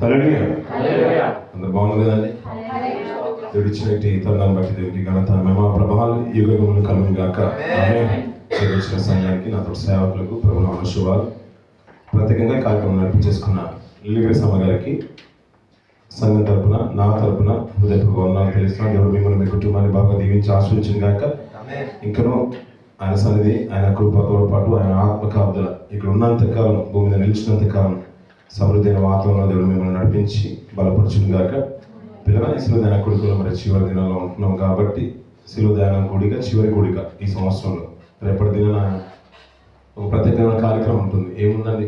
హల్లెలూయా. అందరూ బాగున్నారు కదండి? దేవుడు ఇచ్చినట్టు తరుణాన్ని బట్టి దేవుడికి ఘనత మహిమ ప్రభావాలు యుగములు కలుగును గాక. ఆమేన్. దేవుడు ఇచ్చిన సంఘానికి నాతో సేవకులకు ప్రభునామ శుభాలు. ప్రత్యేకంగా కార్యక్రమం నడిపించేసుకున్న లిలిగ్రీ సమ్మ గారికి సంఘం తరపున నా తరపున హృదయపూర్వక వందనాలు తెలుస్తున్నాను. దేవుడు మిమ్మల్ని మీ కుటుంబాన్ని బాగా దీవించి ఆశీర్వదించును గాక. ఇంకనూ ఆయన సన్నిధి, ఆయన కృపతో పాటు ఆయన ఆత్మ కాపుదల ఇక్కడ ఉన్నంత కాలం, భూమి మీద నిలిచినంత కాలం సమృద్ధైన వాతావరణంలో దేవుడు మిమ్మల్ని నడిపించి బలపరచును గాక. పిల్లలని శిలువదాన కూడికలో మరి చివరి దినాల్లో ఉంటున్నాం కాబట్టి శిలువదానం కూడిక చివరి కూడిక ఈ సంవత్సరంలో. రేపటి దిన ఒక ప్రత్యేకమైన కార్యక్రమం ఉంటుంది. ఏముందండి?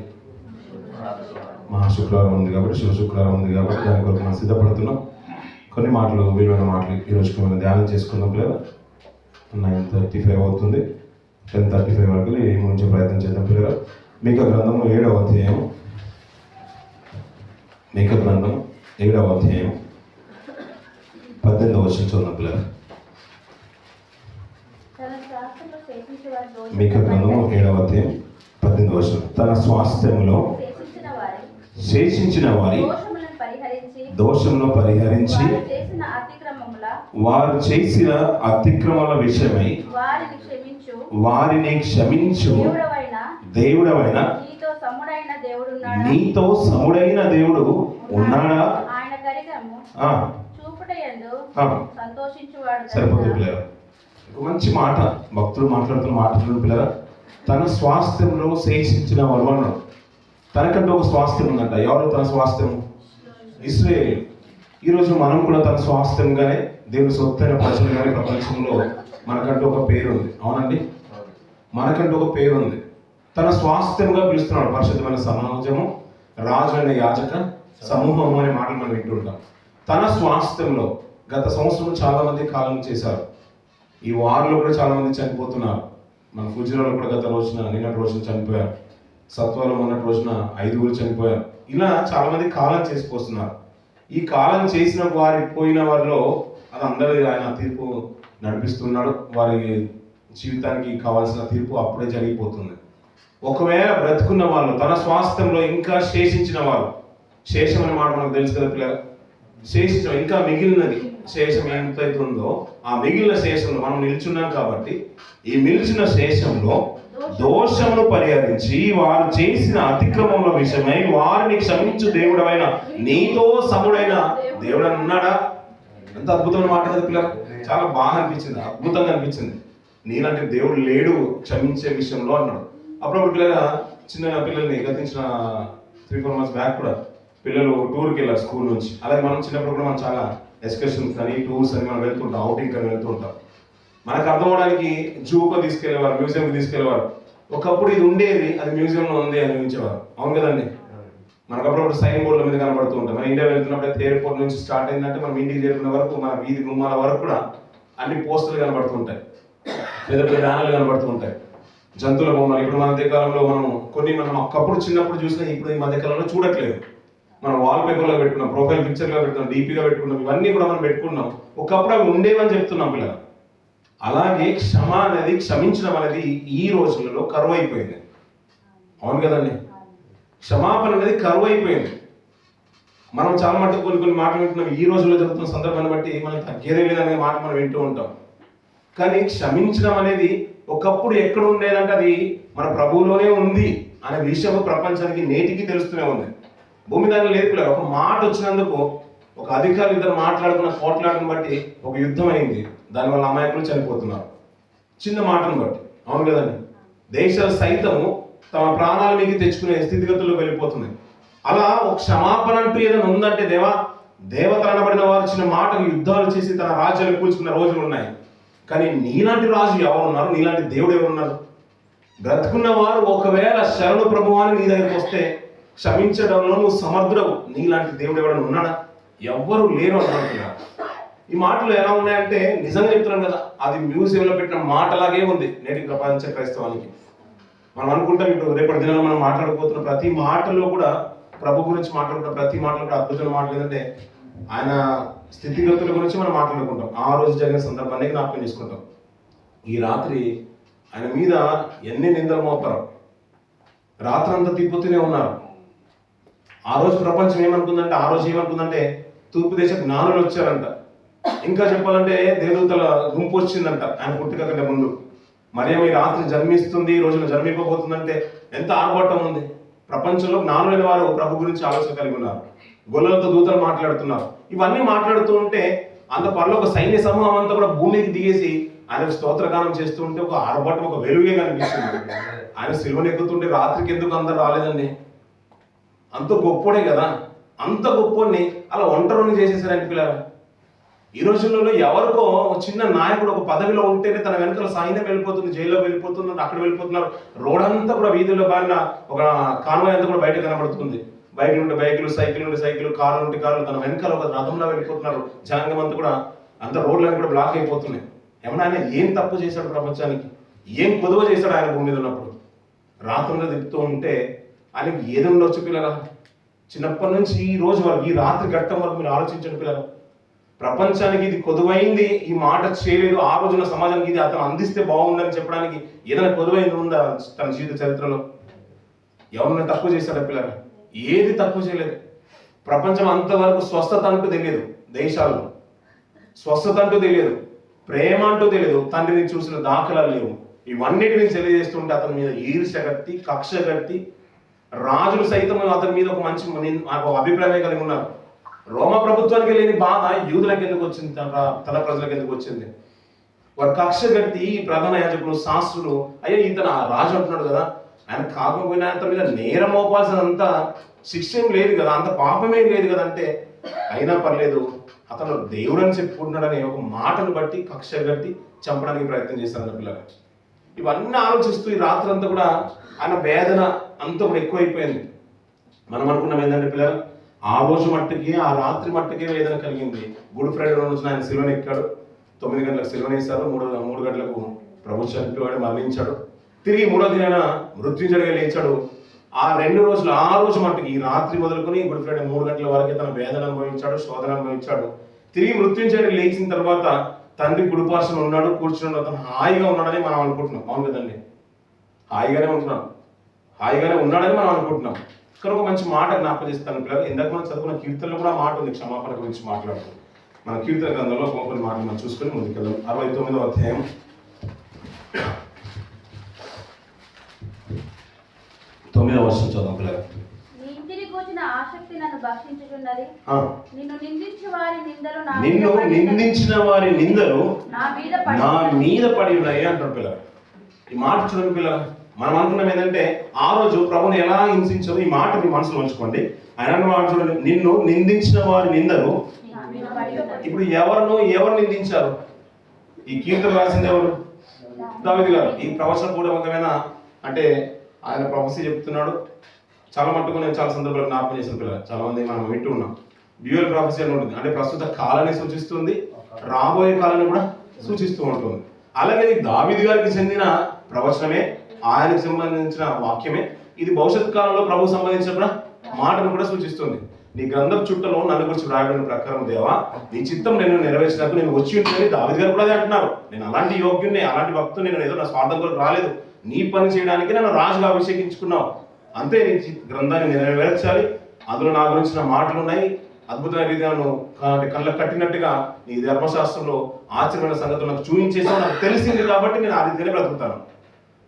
మహా శుక్రవారం ఉంది కాబట్టి, శివ శుక్రవారం ఉంది కాబట్టి దాని కొరకు మనం సిద్ధపడుతున్నాం. కొన్ని మాటలు, విలువైన మాటలు ఈరోజు మనం ధ్యానం చేసుకుందాం. పిల్లలు 9:35 అవుతుంది. 10:35 వరకు ఏముంచే ప్రయత్నం చేద్దాం. పిల్లలు మీకా గ్రంథము 7వ అధ్యాయం, మీకా గ్రంథం 7వ అధ్యాయం 18వ వచనం చూద్దాం. పిల్లలు మీకా గ్రంథము 7వ అధ్యాయం 18వ వచనం. తన స్వాస్థ్యములో శేషించిన వారి దోషములను పరిహరించి వారు చేసిన అతిక్రమముల విషయమై వారిని క్షమించు దేవుడవైన నీతో సముడైన దేవుడు ఉన్నాడా? సరిపోతుంది పిల్లరా. మంచి మాట భక్తులు మాట్లాడుతున్న మాట్లాడుతున్న పిల్లరా. తన స్వాస్థ్యంలో శేషించిన వారు అన్నాడు. తనకంటూ ఒక స్వాస్థ్యం ఉందంట. ఎవరు తన స్వాస్థ్యం? ఇశ్రాయేలు. ఈరోజు మనం కూడా తన స్వాస్థ్యంగానే దేవుని సొత్తైన ప్రజలుగానే ప్రపంచంలో మనకంటూ ఒక పేరు ఉంది. అవునండి, మనకంటూ ఒక పేరు ఉంది. తన స్వాస్థ్యంగా పిలుస్తున్నాడు. పరిశుద్ధమైన సమాజము, రాజు అనే యాజక సమూహం అనే మాటలు మనం వింటుంటాం. తన స్వాస్థ్యంలో గత సంవత్సరం చాలా మంది కాలం చేశారు. ఈ వారిలో కూడా చాలా మంది చనిపోతున్నారు. మన ఫుజిరాలో కూడా గత రోజున, నిన్నటి రోజున చనిపోయారు. సత్వాలో మొన్నటి రోజున 5 చనిపోయారు. ఇలా చాలా మంది కాలం చేసిపోతున్నారు. ఈ కాలం చేసిన వారి పోయిన వారిలో అది అందరూ ఆయన తీర్పు నడిపిస్తున్నాడు. వారి జీవితానికి కావాల్సిన తీర్పు అప్పుడే జరిగిపోతుంది. ఒకవేళ బ్రతుకున్న వాళ్ళు, తన స్వాస్థ్యంలో ఇంకా శేషించిన వారు, శేషం అనే మాట మనకు తెలుసు కదా పిల్లలు. శేషించడం, ఇంకా మిగిలినది శేషం ఎంతైతే ఉందో ఆ మిగిలిన శేషంలో మనం నిల్చున్నాం కాబట్టి ఈ నిలిచిన శేషంలో దోషమును పరిహరించి వారు చేసిన అతిక్రమముల విషయమై వారిని క్షమించు దేవుడవైన నీతో సముడైన దేవుడు ఉన్నాడా? ఎంత అద్భుతమైన మాట కదా పిల్లలు. చాలా బాగా అనిపించింది, అద్భుతంగా అనిపించింది. నీలాంటి దేవుడు లేడు క్షమించే విషయంలో అన్నాడు. అప్పుడప్పుడు పిల్లల చిన్న పిల్లల్ని గతించిన 3-4 months బ్యాక్ కూడా పిల్లలు టూర్కి వెళ్ళారు స్కూల్ నుంచి. అలాగే మనం చిన్నప్పుడు కూడా మనం చాలా ఎక్స్కర్షన్స్ కానీ టూర్స్ అని మనం వెళ్తుంటాం, అవుటింగ్ అని వెళ్తుంటాం. మనకు అర్థం అవడానికి జూకు తీసుకెళ్లేవారు, మ్యూజియంకి తీసుకెళ్లేవారు. ఒకప్పుడు ఇది ఉండేది, అది మ్యూజియంలో ఉంది అని చూపించేవారు. అవును కదండి. మనకు అప్పుడప్పుడు సైన్ బోర్డుల మీద కనబడుతూ ఉంటాం. మన ఇండియా వెళ్తున్నప్పుడు ఎయిర్పోర్ట్ నుంచి స్టార్ట్ అయిందంటే మనం ఇంటికి చేరుకున్న వరకు మన వీధి గుమ్మాల వరకు కూడా అన్ని పోస్టులు కనబడుతుంటాయి, పెద్ద పెద్ద బ్యానర్లు కనబడుతూ ఉంటాయి, జంతువుల బొమ్మలు. ఇప్పుడు మన మధ్యకాలంలో మనం ఒకప్పుడు చిన్నప్పుడు చూసినా ఇప్పుడు ఈ మధ్యకాలంలో చూడట్లేదు. మనం వాల్ పేపర్లో పెట్టుకున్నాం, ప్రొఫైల్ పిక్చర్లో పెట్టుకున్నాం, డీపీగా పెట్టుకున్నాం, ఇవన్నీ కూడా మనం పెట్టుకున్నాం. ఒకప్పుడు అవి ఉండేవని చెప్తున్నాం పిల్లలు. అలాగే క్షమించడం అనేది ఈ రోజులలో కరువు అయిపోయింది. అవును కదండి. క్షమాపణ అనేది కరువు అయిపోయింది. మనం చాలా మటుకు కొన్ని మాటలు వింటున్నాం. ఈ రోజుల్లో జరుగుతున్న సందర్భాన్ని బట్టి మనకి తగ్గేదే లేదనే మాట మనం వింటూ ఉంటాం. కానీ క్షమించడం అనేది ఒకప్పుడు ఎక్కడ ఉండేదంటే అది మన ప్రభువులోనే ఉంది అనే విషయం ప్రపంచానికి నేటికి తెలుస్తూనే ఉంది. భూమి దాన్ని లేదు. ఒక మాట వచ్చినందుకు ఒక అధికారులు ఇద్దరు మాట్లాడుకున్న పోట్లాటను బట్టి ఒక యుద్ధం అయింది. దానివల్ల అమాయకులు చనిపోతున్నారు చిన్న మాటను బట్టి. అవును కదండి. దేశాలు సైతము తమ ప్రాణాలు మీకు తెచ్చుకునే స్థితిగతుల్లో వెళ్ళిపోతున్నాయి. అలా ఒక క్షమాపణ అంటూ ఏదైనా ఉందంటే దేవతలు అనబడిన వారు చిన్న మాటకు యుద్ధాలు చేసి తన రాజ్యాలు కూల్చుకున్న రోజులు ఉన్నాయి. కానీ నీలాంటి రాజు ఎవరున్నారు? నీలాంటి దేవుడు ఎవరున్నారు? బ్రతుకున్న వారు ఒకవేళ శరణు ప్రభువాన్ని నీ దగ్గరికి వస్తే క్షమించడంలో నువ్వు సమర్థుడవు. నీలాంటి దేవుడు ఎవరైనా ఉన్నాడా? ఎవ్వరు లేరు అనుకుంటున్నారు. ఈ మాటలు ఎలా ఉన్నాయంటే నిజంగా చెప్తున్నాను కదా, అది మ్యూజియంలో పెట్టిన మాటలాగే ఉంది నేటి ప్రపంచ క్రైస్తవానికి. మనం అనుకుంటాం ఇప్పుడు రేపటి దినంలో మనం మాట్లాడుకోతున్న ప్రతి మాటలో కూడా, ప్రభు గురించి మాట్లాడుకున్న ప్రతి మాటలో కూడా అద్భుతమైన మాటలు ఏంటంటే ఆయన స్థితిగతుల గురించి మనం మాట్లాడుకుంటాం. ఆ రోజు జరిగిన సందర్భాన్ని జ్ఞాపకం చేసుకుంటాం. ఈ రాత్రి ఆయన మీద ఎన్ని నిందలు మోపారు. రాత్రంతా తిప్పుతూనే ఉన్నారు. ఆ రోజు ప్రపంచం ఏమనుకుందంటే తూర్పు దేశ జ్ఞానులు వచ్చారంట. ఇంకా చెప్పాలంటే దేవదూతల గుంపు వచ్చిందంట ఆయన పుట్టుక కంటే ముందు. మరియమ్మ ఈ రాత్రి జన్మిస్తుంది, ఈ రోజున జన్మింపబోతుందంటే ఎంత ఆర్భాటం ఉంది. ప్రపంచంలో జ్ఞానులైన వారు ప్రభు గురించి ఆలోచన కలిగి ఉన్నారు. గొల్లలతో దూతలు మాట్లాడుతున్నారు. ఇవన్నీ మాట్లాడుతూ ఉంటే అంత పరలోక సైన్య సమూహం అంతా కూడా భూమికి దిగేసి ఆయన స్తోత్రగానం చేస్తూ ఉంటే ఒక ఆర్భాటం, ఒక వెలుగే కనిపిస్తుంది. ఆయన సిలువను ఎక్కుతుంటే రాత్రికి ఎందుకు అందరు రాలేదండి? అంత గొప్పోడే కదా. అంత గొప్పోడిని అలా ఒంటరిని చేసేసారని పిల్లలు. ఈ రోజుల్లో ఎవరికో చిన్న నాయకుడు ఒక పదవిలో ఉంటేనే తన వెనుకల సైన్యం వెళ్ళిపోతుంది, జైల్లో వెళ్ళిపోతున్నారు, అక్కడ వెళ్ళిపోతున్నారు. రోడ్ అంతా కూడా వీధుల్లో బారిన ఒక కాన్వాయ్ అంతా కూడా బయట కనబడుతుంది. బైకులు ఉంటే బైకులు, సైకిల్ ఉంటే సైకిల్, కార్లు ఉంటే కార్లు, తన వెనకాల ఒక రథంలో వెళ్ళిపోతున్నారు. జనాంగం అంతా కూడా అంత రోడ్లన్నీ కూడా బ్లాక్ అయిపోతున్నాయి. ఏమన్నా ఆయన ఏం తప్పు చేశాడు ప్రపంచానికి? ఏం కొదువ చేశాడు ఆయన భూమి మీద ఉన్నప్పుడు? రాత్రుల్లో తిప్పుతూ ఉంటే ఆయనకి ఏది ఉండొచ్చు పిల్లల? చిన్నప్పటి నుంచి ఈ రోజు వరకు, ఈ రాత్రి ఘట్టం వరకు మీరు ఆలోచించండి పిల్లల. ప్రపంచానికి ఇది కొదువైంది, ఈ మాట చేయలేదు. ఆ రోజున సమాజానికి ఇది అతను అందిస్తే బాగుందని చెప్పడానికి ఏదైనా కొదువైంది ఉందా తన జీవిత చరిత్రలో? ఎవరిని తక్కువ చేశాడా పిల్లల? ఏది తక్కువ చేయలేదు. ప్రపంచం అంతవరకు స్వస్థత అంటూ తెలియదు, దేశాల్లో స్వస్థత అంటూ తెలియదు, ప్రేమ అంటూ తెలియదు, తండ్రిని చూసిన దాఖలాలు లేవు. ఇవన్నిటిని తెలియజేస్తుంటే అతని మీద ఈర్ష్య గట్టి, కక్ష గట్టి, రాజులు సైతం అతని మీద ఒక మంచి అభిప్రాయం కలిగి ఉన్నారు. రోమ ప్రభుత్వానికి లేని బాధ యూదులకు ఎందుకు వచ్చింది? తన ప్రజలకు ఎందుకు వచ్చింది? వారు కక్ష గట్టి ప్రధాన యాజకులు, శాస్త్రులు, అయ్యో ఇతను రాజు అంటున్నాడు కదా, ఆయన కాకపోయినా అతని మీద నేరం మోపాల్సినంత శిక్ష ఏం లేదు కదా, అంత పాపమేం లేదు కదా అంటే, అయినా పర్లేదు అతను దేవుడు అని చెప్పుకుంటున్నాడని ఒక మాటను బట్టి కక్ష గట్టి చంపడానికి ప్రయత్నం చేశారు పిల్లలు. ఇవన్నీ ఆలోచిస్తూ ఈ రాత్రి అంతా కూడా ఆయన వేదన అంతా కూడా ఎక్కువైపోయింది. మనం అనుకున్నాం ఏంటంటే పిల్లలు, ఆ రోజు మట్టుకి, ఆ రాత్రి మట్టుకే వేదన కలిగింది. గుడ్ ఫ్రైడే రోజున ఆయన సిలువను ఎక్కాడు. 9 గంటలకు సిలువనేశారు. 3 గంటలకు ప్రభు చనిపోయాడు, మరణించాడు. తిరిగి 3వ దినాన మృత్యుంజయుడిగా లేచాడు. ఆ 2 రోజులు, ఆ రోజు మట్టుకి, ఈ రాత్రి మొదలుకొని గుడ్ ఫ్రైడే 3 గంటల వరకే తన వేదన అనుభవించాడు, శోధన అనుభవించాడు. తిరిగి మృత్యుంజయుడు లేచిన తర్వాత తండ్రి కుడిపార్శ్వన ఉన్నాడు, కూర్చున్నాడు, అతను హాయిగా ఉన్నాడని మనం అనుకుంటున్నాం. అవును కదండి, హాయిగానే ఉన్నాడని మనం అనుకుంటున్నాం. ఇక్కడ ఒక మంచి మాట జ్ఞాపకం చేస్తాను పిల్లలు. ఇందాక మనం చదువుకున్న కీర్తనలో కూడా మాట ఉంది, క్షమాపణ గురించి మాట్లాడుతుంది. మన కీర్తన గ్రంథంలో కొన్ని మాటలు మనం చూసుకొని ముందుకెళ్దాం. 69వ అధ్యాయం 9వ వచనం చదువు పిల్లలు. నిన్ను నిందించిన వారి నిందలు నా మీద పడి ఉన్నాయి అంటారు పిల్లలు. ఈ మాట చూడండి పిల్లలు. మనం అనుకున్నాం ఏంటంటే ఆ రోజు ప్రభుని ఎలా హింసించారు, ఈ మాట మీ మనసులో ఉంచుకోండి. ఆయన మాట చూడండి, నిన్ను నిందించిన వారి నిందలు. ఇప్పుడు ఎవరు నిందించారు? ఈ కీర్తన రాసింది ఎవరు? దావీదు గారు. ఈ ప్రవచన పూర్వకమైన అంటే ఆయన ప్రొఫెసీ చెప్తున్నాడు. చాలా మట్టుకు నేను చాలా సందర్భాలు జ్ఞాపకం చేసిన పిల్లలు, చాలా మంది మనం వింటూ ఉన్నాం. డ్యూయల్ ప్రొఫెసీ అని ఉంటుంది, అంటే ప్రస్తుత కాలాన్ని సూచిస్తుంది, రాబోయే కాలాన్ని కూడా సూచిస్తూ ఉంటుంది. అలాగే దావీదు గారికి చెందిన ప్రవచనమే, ఆయనకు సంబంధించిన వాక్యమే. ఇది భవిష్యత్ కాలంలో ప్రభు సంబంధించిన మాటను కూడా సూచిస్తుంది. నీ గ్రంథపు చుట్టలో నన్ను గురించి రాయబడిన ప్రకారం దేవా, నీ చిత్తం నేను నెరవేర్చినట్టు నేను వచ్చి ఉంటుందని దావీదు గారు కూడా అదే అంటున్నారు. నేను అలాంటి యోగ్యుని, అలాంటి భక్తుని, నేను ఏదో నా స్వార్థం కూడా రాలేదు, నీ పని చేయడానికి నన్ను రాజుగా అభిషేకించుకున్నావు, అంతే. నీ గ్రంథాన్ని నెరవేర్చాలి, అందులో నా గురించిన మాటలు ఉన్నాయి, అద్భుతమైన రీతిగా కళ్ళకు కట్టినట్టుగా నీ ధర్మశాస్త్రంలో ఆశ్చర్యమైన సంగతులు నాకు చూపించేసావు, నాకు తెలిసింది కాబట్టి నేను ఆ రీతిగానే బ్రతుకుతాను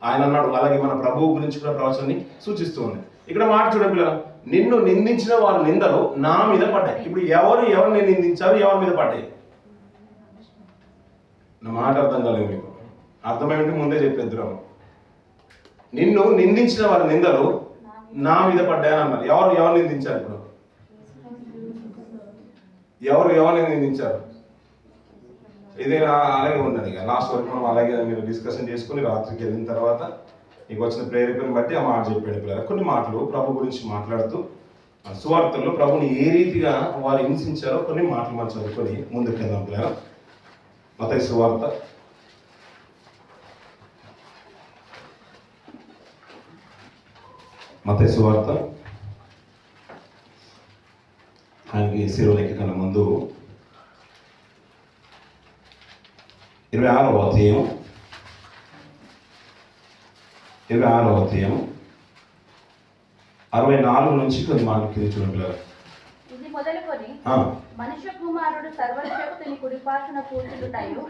ఆయన అన్నాడు. అలాగే మన ప్రభువు గురించి కూడా ప్రవచనాన్ని సూచిస్తూ ఉంది. ఇక్కడ మాట చూడండి పిల్లలు, నిన్ను నిందించిన వారి నిందలు నా మీద పడ్డాయి. ఇప్పుడు ఎవరిని నిందించారు, ఎవరి మీద పడ్డాయి? నా మాట అర్థం కాలేదు మీకు? అర్థమైంటే ముందే చెప్పేద్దురాము. నిన్ను నిందించిన వారి నిందలు నా మీద పడ్డాయని అన్నారు. ఎవరు నిందించారు? ఇప్పుడు ఎవరిని నిందించారు? ఇది అలాగే ఉన్నది. లాస్ట్ వరకు మనం అలాగే మీరు డిస్కషన్ చేసుకుని రాత్రికి వెళ్ళిన తర్వాత మీకు వచ్చిన ప్రేరేపణ బట్టి ఆ మాట చెప్పాడు పిల్లలు. కొన్ని మాటలు ప్రభు గురించి మాట్లాడుతూ సువార్తల్లో ప్రభుని ఏ రీతిగా వారు హింసించారో కొన్ని మాటలు మనం చదువుకొని ముందుకు వెళ్దాం పిల్లలు. మత్తయి సువార్త 26వ ఆయనకి శిలువలెక్కే కన్నా ముందు 26వ అధ్యాయం 26వ అధ్యాయం 64 నుంచి కొన్ని మాటలు కింద చూడండి పిల్లలు. ఇది మొదలుకొని మనుష్య కుమారుడు సర్వశక్తుని కుడిపార్శ్వన కూర్చుండుటయు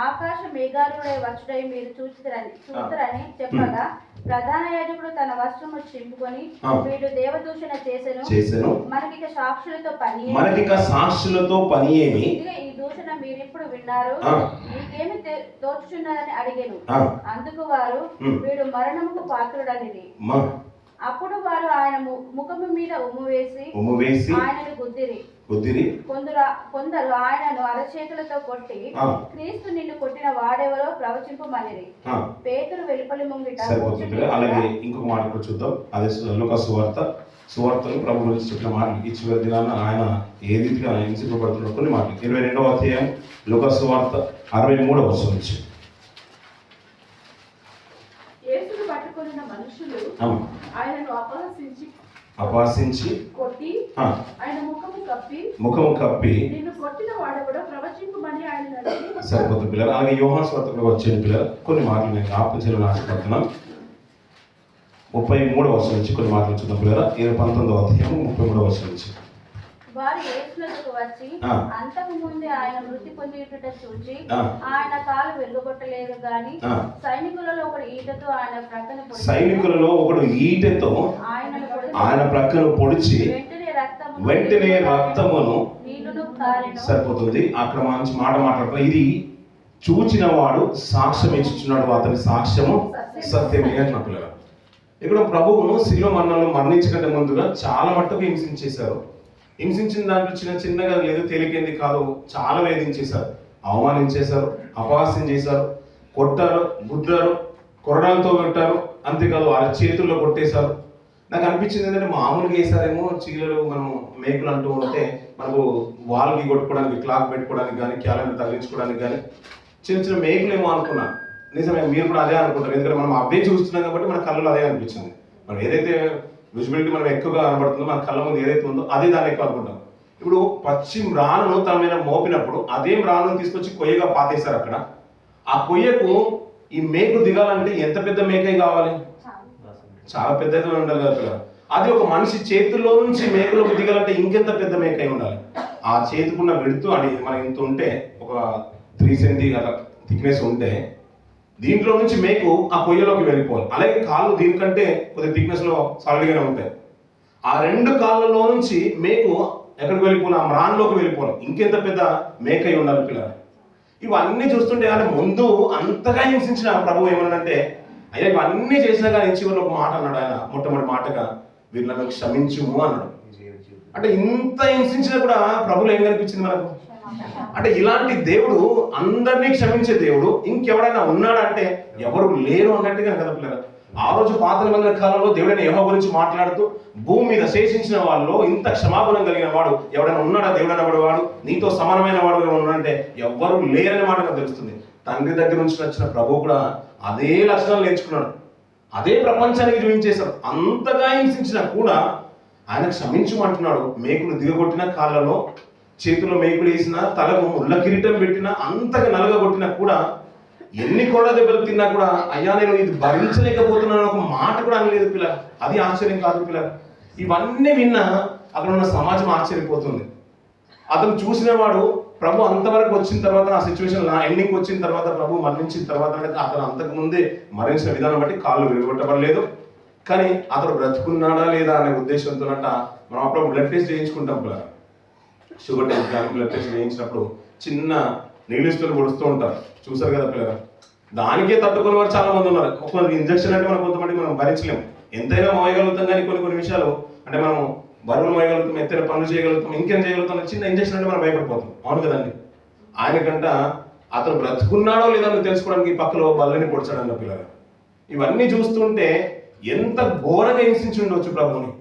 ఆకాశ మేఘాలుడై వచ్చుటై మీరు చూచుతారని చెప్పగా, ప్రధాన యాజకుడు తన వస్త్రము చింపుకొని వీడు దేవదూషణ చేసెను, మనకిక సాక్షులతో పని ఏమి, ఈ దూషణ మీరిప్పుడు విన్నారు, మీకేమి తోచుచున్నారని అడిగెను. అందుకు వారు, వీడు మరణముకు పాత్రుడనిది. అప్పుడు వారు ఆయన ముఖము మీద ఉమ్ము వేసి ఆయనను గుద్దిరి. కొందరు ఆయనను అరచేతులతో కొట్టి, క్రీస్తు నిన్ను కొట్టిన వాడెవరో ప్రవచింపమనిరి. పేతురు వెలుపలి ముంగిట. అలాగే ఇంకొక మాట కూడా చూద్దాం. అదే లూకా సువార్తలు ప్రభు గురించి చెప్పిన మాటలు ఈ చివరి దినాన ఆయన ఏ రీతిగా హింసింపబడుతున్న కొన్ని మాటలు. 22వ అధ్యాయం లూకా సువార్త 63వ వచనం నుంచి. పట్టుకున్న మనుషులు ఆయనను అపహసించి కొట్టి ఆయన ముఖము కప్పి నిన్ను కొట్టిన వాడెవడో ప్రవచింపమని ఆయన అడిగి. సరిపోతుంది పిల్లలు. అలాగే యోహాను సువార్తలో వచ్చే పిల్లలు కొన్ని మాటలు నేను జ్ఞాపకం చేయాలని ఆశపడుతున్నాను. 33వ వచనం నుంచి కొన్ని మాటలు చూద్దాం పిల్లలు. 19వ అధ్యాయం 33వ వచనం నుంచి. వారు యేసునకు వచ్చి అంతకు ముందే ఆయన మృతి పొందిట చూచి ఆయన కాలు వెలుగొట్టలేదు గాని సైనికులలో ఒకడు ఈటెతో ఆయన ప్రక్కన పొడిచి వెంటనే రక్తమును. సరిపోతుంది. అక్కడ మంచి మాట మాట్లాడతారు. ఇది చూచిన వాడు సాక్ష్యం ఇచ్చుచున్నాడు, అతని సాక్ష్యము సత్యమే అంటున్న పిల్లలు. ఇక్కడ ప్రభువును శిలువ మరణించకంటే ముందుగా చాలా మట్టుకు హింసించేశారు. హింసించిన దాంట్లో చిన్నగా లేదు, తేలికేంది కాదు, చాలా వేధించేశారు, అవమానించేశారు, అపహాస్యం చేశారు, కొట్టారు, గుద్దారు, కొరడాలతో కొట్టారు. అంతేకాదు వారి చేతుల్లో కొట్టేశారు. నాకు అనిపించింది ఏంటంటే మామూలుగా వేసారేమో చీలలు మనం మేకులు అంటూ ఉంటే మనకు వాల్కి కొట్టుకోవడానికి, క్లాక్ పెట్టుకోవడానికి కానీ, క్యాలెండర్ తగిలించుకోవడానికి కానీ చిన్న మేకులేమో అనుకున్నాను. నిజమే, మీరు కూడా అదే అనుకుంటారు. ఎందుకంటే మనం అవే చూస్తున్నాం కాబట్టి మన కళ్ళలో అదే అనిపించింది. మనం ఏదైతే విజిబిలిటీ మనం ఎక్కువగా కనబడుతుందో, మన కళ్ళ ముందు ఏదైతే ఉందో అదే దాన్ని ఎక్కువ అనుకుంటాం. ఇప్పుడు పచ్చి మ్రాను తన మీద మోపినప్పుడు అదే మ్రాను తీసుకొచ్చి కొయ్యగా పాతేశారు. అక్కడ ఆ కొయ్యకు ఈ మేకు దిగాలంటే ఎంత పెద్ద మేకై కావాలి? చాలా పెద్దగా ఉండాలి కదా. అది ఒక మనిషి చేతుల్లో నుంచి మేకలోకి దిగాలంటే ఇంకెంత పెద్ద మేకై ఉండాలి. ఆ చేతికున్న విడుతు అని మనం ఇంత ఉంటే, ఒక 3 సెంటీ అలా థిక్నెస్ ఉంటే దీంట్లో నుంచి మేకు ఆ కొయ్యలోకి వెళ్ళిపోవాలి. అలాగే కాళ్ళు దీనికంటే కొద్దిగా థిక్నెస్ లో సాలిడ్గానే ఉంటాయి. ఆ 2 కాళ్ళలో నుంచి మేకు ఎక్కడికి వెళ్ళిపోవాలి? ఆ మ్రాన్లోకి వెళ్ళిపోవాలి. ఇంకెంత పెద్ద మేకై ఉండాలి పిల్లలు. ఇవన్నీ చూస్తుంటే ఆయన ముందు అంతగా హింసించిన ప్రభు ఏమన్నాడంటే, అయ్యా ఇవన్నీ చేసినా కానీ చివరిలో ఒక మాట అన్నాడు. ఆయన మొట్టమొదటి మాటగా వీళ్ళని క్షమించుము అన్నాడు. అంటే ఇంత హింసించినా కూడా ప్రభులు ఏం కనిపించింది మనకు? అంటే ఇలాంటి దేవుడు, అందరినీ క్షమించే దేవుడు ఇంకెవడైనా ఉన్నాడంటే ఎవరు లేరు అన్నట్టుగా కదా పిల్లలు. ఆ రోజు పాత నిబంధన కాలంలో దేవుడైన యెహోవా గురించి మాట్లాడుతూ భూమి మీద శేషించిన వాళ్ళలో ఇంత క్షమాగుణం కలిగిన వాడు ఎవడైనా ఉన్నాడా? దేవుడు అనేవాడు, నీతో సమానమైన వాడు ఎవరు ఉన్నాడంటే ఎవ్వరు లేరనే మాట నాకు తెలుస్తుంది. తండ్రి దగ్గర నుంచి వచ్చిన ప్రభు కూడా అదే లక్షణాలు నేర్చుకున్నాడు, అదే ప్రపంచానికి చూపించేశాడు. అంతగా హింసించినా కూడా ఆయన క్షమించమంటున్నాడు. మేకులు దిగగొట్టిన కాళ్ళలో చేతుల్లో మేకులు వేసినా, తలకు ముళ్ళ కిరీటం పెట్టినా, అంతగా నలగగొట్టినా కూడా, ఎన్ని కొళ్ళ దెబ్బలు తిన్నా కూడా అయ్యా నేను ఇది భరించలేకపోతున్నాను ఒక మాట కూడా అనలేదు పిల్ల. అది ఆశ్చర్యం కాదు పిల్ల. ఇవన్నీ విన్నా అక్కడ ఉన్న సమాజం ఆశ్చర్యపోతుంది. అతను చూసిన వాడు ప్రభు అంతవరకు వచ్చిన తర్వాత, ఆ సిచ్యువేషన్ ఎండింగ్ వచ్చిన తర్వాత, ప్రభు మరణించిన తర్వాత, అతను అంతకు ముందే మరణించిన విధానం బట్టి కాళ్ళు విరగొట్టబడలేదు. కానీ అతడు బ్రతుకున్నాడా లేదా అనే ఉద్దేశంతో మనం అప్పుడు బ్లడ్ టెస్ట్ చేయించుకుంటాం పిల్ల. షుగర్ టెస్ట్ కానీ బ్లడ్ టెస్ట్ చేయించినప్పుడు చిన్న నీళ్ళిస్తులు పొడుస్తూ ఉంటారు, చూసారు కదా పిల్లలు. దానికే తట్టుకునే వారు చాలా మంది ఉన్నారు. ఒక్కొక్క ఇంజక్షన్ అంటే మనం కొంతమంది మనం భరించలేము, ఎంతైనా మోయగలుగుతాం. కానీ కొన్ని విషయాలు అంటే మనం బరువులు మోయగలుగుతాం, ఎత్తైన పనులు చేయగలుగుతాం, ఇంకేం చేయగలుగుతాం. చిన్న ఇంజక్షన్ అంటే మనం భయపడిపోతాం. అవును కదండి. ఆయనకంట అతను బ్రతుకున్నాడో లేదో తెలుసుకోవడానికి పక్కలో బల్లని పొడిచాడన్న పిల్లలు. ఇవన్నీ చూస్తుంటే ఎంత ఘోరంగా హింసించి ఉండవచ్చు ప్రభువుని.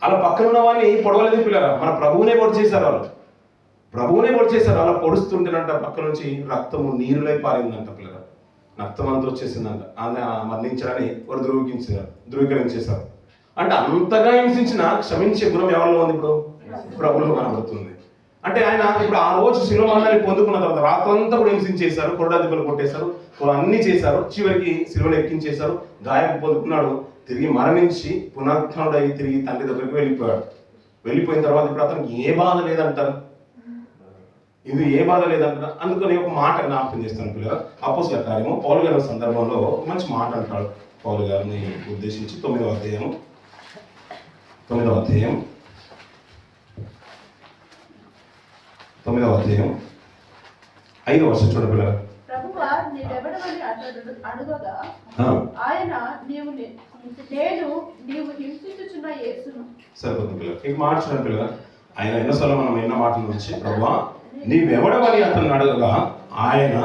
అలా పక్కన ఉన్న వాళ్ళని పొడవలేదు పిల్లరా, మన ప్రభువునే పొడి చేశారు. వాళ్ళు ప్రభువునే పొడి చేశారు. అలా పొడుస్తుంటేనంట పక్క నుంచి రక్తము నీరులై పారిందంట పిల్లరా. రక్తం అంతా వచ్చేసిందంట. ఆయన మరణించారని వారు ధృవీకరించేశారు. అంటే అంతగా హింసించిన క్షమించే గుణం ఎవరిలో ఉంది? ఇప్పుడు ప్రభువులో కనబడుతుంది. అంటే ఆయన ఇప్పుడు ఆ రోజు శిలువ మరణాన్ని పొందుకున్న తర్వాత రాత్రంతా కూడా హింసించేశారు, కొరడా దెబ్బలు కొట్టేశారు, అన్ని చేశారు. చివరికి శిలువను ఎక్కించేశారు, గాయం పొందుకున్నాడు. తిరిగి మరణించి పునరుత్థానుడై తిరిగి తండ్రి దగ్గరికి వెళ్ళిపోయాడు. వెళ్ళిపోయిన తర్వాత ఇప్పుడు అతనికి ఏ బాధ లేదంటారు, ఇది ఏ బాధ లేదంటారు. అందుకని ఒక మాట జ్ఞాపకం చేస్తాను పిల్లలు. అపోస్తలుల కార్యము పౌలు గారి సందర్భంలో ఒక మంచి మాట అంటాడు పౌలు గారిని ఉద్దేశించి. 9వ అధ్యాయం 5వ వర్షం చూడ పిల్లలు. ప్రభువా నీవెవడవని అతడు అడుగగా ఆయన నేను హింసించుచున్న యేసును. సరిపోతుంది పిల్లలు. ఇంక మాట చూడండి పిల్లలు. ఆయన ఎన్నోసార్లు మనం ఎన్న మాటల నుంచి ప్రభువా నీవెవడవని అతను అడగగా ఆయన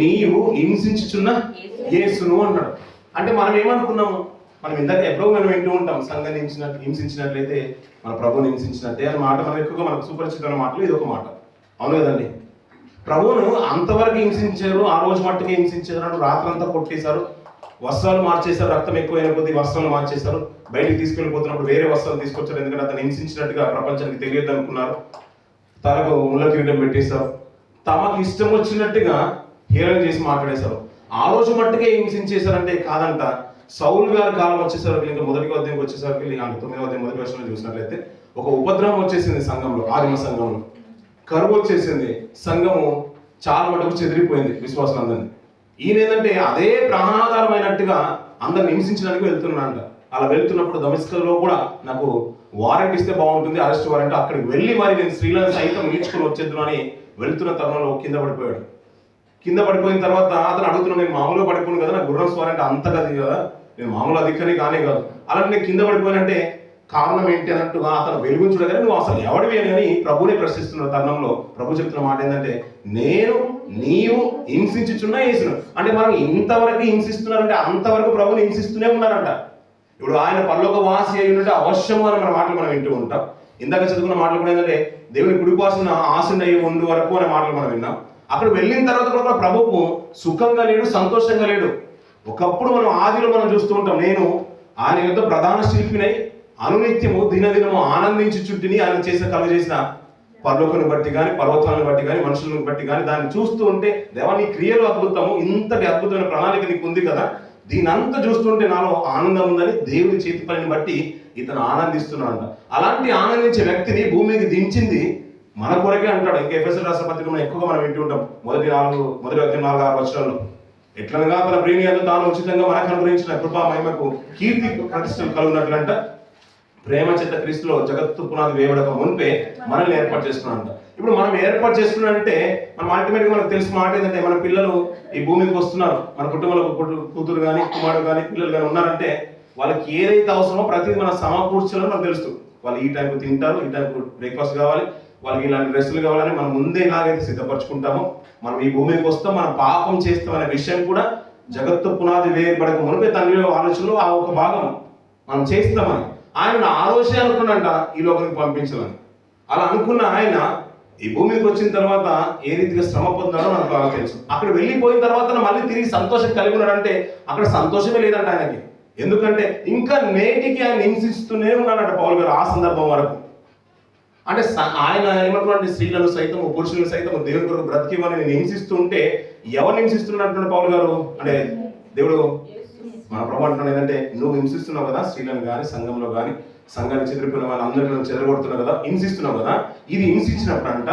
నీవు హింసించుచున్న యేసును అన్నాడు. అంటే మనం ఏమనుకున్నాము, మనం ఇందాక ఎప్పుడో మనం వింటూ ఉంటాం, సంఘాన్ని హింసించినట్లయితే మన ప్రభువుని హింసించినట్టే అని మాట మనం ఎక్కువగా మనకు సుపరిచితమైన మాటలు ఇది ఒక మాట. అవును కదండి. ప్రభువును అంతవరకు హింసించారు, ఆ రోజు మట్టుకే హింసించారు, రాత్రంతా కొట్టేశారు, వస్త్రాలు మార్చేశారు, రక్తం ఎక్కువైన కొద్దీ వస్త్రాలు మార్చేశారు, బయటికి తీసుకెళ్ళిపోతున్నప్పుడు వేరే వస్త్రాలు తీసుకొచ్చారు, ఎందుకంటే అతను హింసించినట్టుగా ప్రపంచానికి తెలియదు అనుకున్నారు. తలకు ముళ్ళ కిరీటం పెట్టేశారు, తమకు ఇష్టం వచ్చినట్టుగా హేళన చేసి మాట్లాడేశారు. ఆ రోజు మట్టుకే హింసించేశారంటే కాదంట. సౌలు గారి కాలం వచ్చేసరికి, ఇంకా మొదటి అధ్యాయం వచ్చేసరికి, 9వ అధ్యాయం మొదటి వర్షంలో చూసినట్లయితే ఒక ఉపద్రవం వచ్చేసింది సంఘంలో, ఆదిమ సంఘంలో కరువు వచ్చేసింది. సంఘము చాలా మటుకు చెదిరిపోయింది విశ్వాసులందరినీ. ఈయన ఏంటంటే అదే ప్రాణాధారమైనట్టుగా అందరిని హింసించడానికి వెళ్తున్నాడంట. అలా వెళ్తున్నప్పుడు దమస్కలో కూడా నాకు వారెంట్ ఇస్తే బాగుంటుంది, అరెస్ట్ వారెంట్, అక్కడికి వెళ్ళి మరి నేను స్త్రీలను సైతం ఈడ్చుకొని వచ్చేద్దును అని వెళ్తున్న తరుణంలో కింద పడిపోయాడు. కింద పడిపోయిన తర్వాత అతను అడుగుతున్నాడు, నేను మామూలుగా పడిపోను కదా, నాకు గుర్రం స్వారంటే అంత కదా కదా, నేను మామూలు అధికారి కానే కాదు, అలాంటి నేను కింద పడిపోయినంటే కారణం ఏంటి అన్నట్టుగా అతను వెలుగుంచుడు కానీ నువ్వు అసలు ఎవడివి అని ప్రభుని ప్రశ్నిస్తున్న తరుణంలో ప్రభు చెప్తున్న మాట ఏంటంటే నీవు హింసించుచున్న యేసును. అంటే మనం ఇంతవరకు హింసిస్తున్నారంటే అంతవరకు ప్రభుని హింసిస్తూనే ఉన్నారంట. ఇప్పుడు ఆయన పరలోక వాసి అయి ఉన్నట్టు అవశ్యము అని మన మాటలు మనం వింటూ ఉంటాం. ఇందాక చదువుకున్న మాటలు కూడా ఏంటంటే దేవుని కుడిపాసిన ఆశను అయ్యి ఉండు వరకు అనే మాటలు మనం విన్నాం. అక్కడ వెళ్ళిన తర్వాత కూడా ప్రభువు సుఖంగా లేడు, సంతోషంగా లేడు. ఒకప్పుడు మనం ఆదిలో మనం చూస్తూ ఉంటాం, నేను ఆయన యొక్క ప్రధాన శిల్పినై అనునిత్యము దినదినము ఆనందించి చుట్టిని ఆయన కలుగజేసిన పర్లోకను బట్టి కానీ, పర్వతాలను బట్టి కానీ, మనుషులను బట్టి కానీ దాన్ని చూస్తూ ఉంటే దేవా నీ క్రియలు అద్భుతము, ఇంతటి అద్భుతమైన ప్రణాళిక నీకు ఉంది కదా, దీని అంతా చూస్తుంటే నాలో ఆనందం ఉందని దేవుని చేతి పనిని బట్టి ఇతను ఆనందిస్తున్నాడంట. అలాంటి ఆనందించే వ్యక్తిని భూమికి దించింది మన కొరకే అంటాడు. ఇంకా ఎఫెసీయుల రాసిన పత్రికలో ఎక్కువగా మనం వింటూ ఉంటాం. మొదటి అధ్యాయం 4-6 వచనాల్లో ఎట్లనగా తన ప్రేమి అందు తాను ఉచితంగా మనకు అనుగ్రహించిన కృపా మహిమకు కీర్తి ప్రతిష్టలు కలుగునట్లంట ప్రేమ చేత క్రీస్తులో జగత్తు పునాది వేయబడక మునిపే మనల్ని ఏర్పాటు చేసుకున్నాడంట. ఇప్పుడు మనం ఏర్పాటు చేసుకున్నాడంటే మనం అల్టిమేట్గా మనకు తెలిసిన మాట ఏంటంటే మన పిల్లలు ఈ భూమికి వస్తున్నారు, మన కుటుంబంలో కూతురు కానీ కుమారుడు కానీ పిల్లలు కానీ ఉన్నారంటే వాళ్ళకి ఏదైతే అవసరమో ప్రతిదీ మన సమకూర్చాలని మనకు తెలుస్తుంది. వాళ్ళు ఈ టైంకు తింటారు, ఈ టైంకు బ్రేక్ఫాస్ట్ కావాలి, వాళ్ళకి ఇలాంటి డ్రెస్సులు కావాలని మనం ముందే ఎలాగైతే సిద్ధపరచుకుంటామో మనం ఈ భూమికి వస్తాం, మనం పాపం చేస్తాం అనే విషయం కూడా జగత్తు పునాది వేయబడక మునిపే తండ్రి ఆలోచనలో ఆ ఒక భాగం మనం చేస్తామని ఆయన ఆలోచన అనుకున్నంట ఈ లోకానికి పంపించాలని. అలా అనుకున్న ఆయన ఈ భూమికి వచ్చిన తర్వాత ఏ రీతిగా శ్రమ పొందాడో మనకు బాగా తెలుసు. అక్కడ వెళ్ళిపోయిన తర్వాత మళ్ళీ తిరిగి సంతోషం కలిగి ఉన్నాడంటే అక్కడ సంతోషమే లేదంట ఆయనకి. ఎందుకంటే ఇంకా నేటికి ఆయన హింసిస్తూనే ఉన్నాడంట పౌలు గారు ఆ సందర్భం వరకు. అంటే ఆయన ఏమంటున్నాడు, స్త్రీలను సైతం పురుషులను సైతం దేవుని కొరకు బ్రతికివని నేను హింసిస్తుంటే ఎవరు హింసిస్తున్నట్టు పౌలు గారు అంటే దేవుడు మన ప్రభు అంటున్నాడు ఏంటంటే నువ్వు హింసిస్తున్నావు కదా, స్త్రీలను కానీ సంఘంలో కానీ సంఘాన్ని చెదిరిపోయిన వాళ్ళు అందరినీ చెదరగొడుతున్నావు కదా, హింసిస్తున్నావు కదా, ఇది హింసించినప్పుడు అంట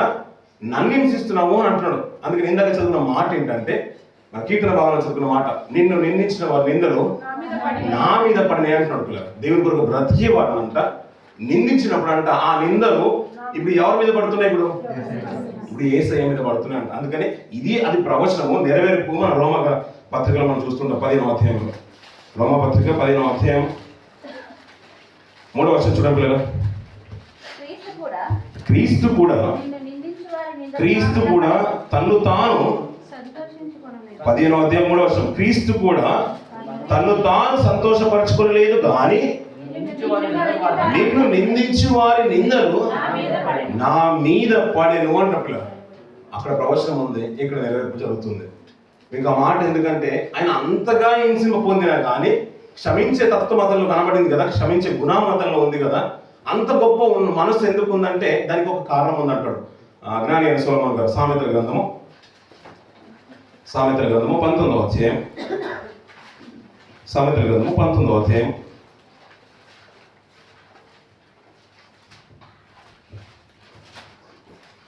నన్ను హింసిస్తున్నావు అని అంటున్నాడు. అందుకని ఇందాక చదువుకున్న మాట ఏంటంటే మన కీర్తన భావన చదువుకున్న మాట, నిన్ను నిందించిన వారి నిందలు నా మీద పడినాయి అంటున్నాడు పిల్లలు. దేవుని కొరకు బ్రతికే వాడు అంట నిందించినప్పుడు అంట ఆ నిందలు ఇప్పుడు ఎవరి మీద పడుతున్నాయి, ఇప్పుడు యేసయ్య మీద పడుతున్నాయి అంట. అందుకని అది ప్రవచనము నెరవేర్పు. మన రోమ పత్రికలో మనం చూస్తుంటాం 15వ అధ్యాయంలో, రోమ పత్రిక 15వ అధ్యాయం 3వ వచనం చూడండి పిల్లలు. క్రీస్తు కూడా తన్ను తాను 15వ అధ్యాయం 3వ వచనం క్రీస్తు కూడా తన్ను తాను సంతోషపరచుకోలేదు కానీ నిన్ను నిందించు వారి నిందలు నా మీద పడెను అన్నట్లు అక్కడ ప్రవచనం ఉంది, ఇక్కడ నెరవేర్పు జరుగుతుంది. మీకు ఆ మాట ఎందుకంటే ఆయన అంతగా హింసింప పొందినా కానీ క్షమించే తత్వం అతనిలో కనబడింది కదా, క్షమించే గుణం అతనిలో ఉంది కదా. అంత గొప్ప మనసు ఎందుకు ఉందంటే దానికి ఒక కారణం ఉందంటాడు జ్ఞాని అయిన సొలొమోను గారు. సామెతల గ్రంథము 19వ అధ్యాయం సామెతల గ్రంథము 19వ అధ్యాయం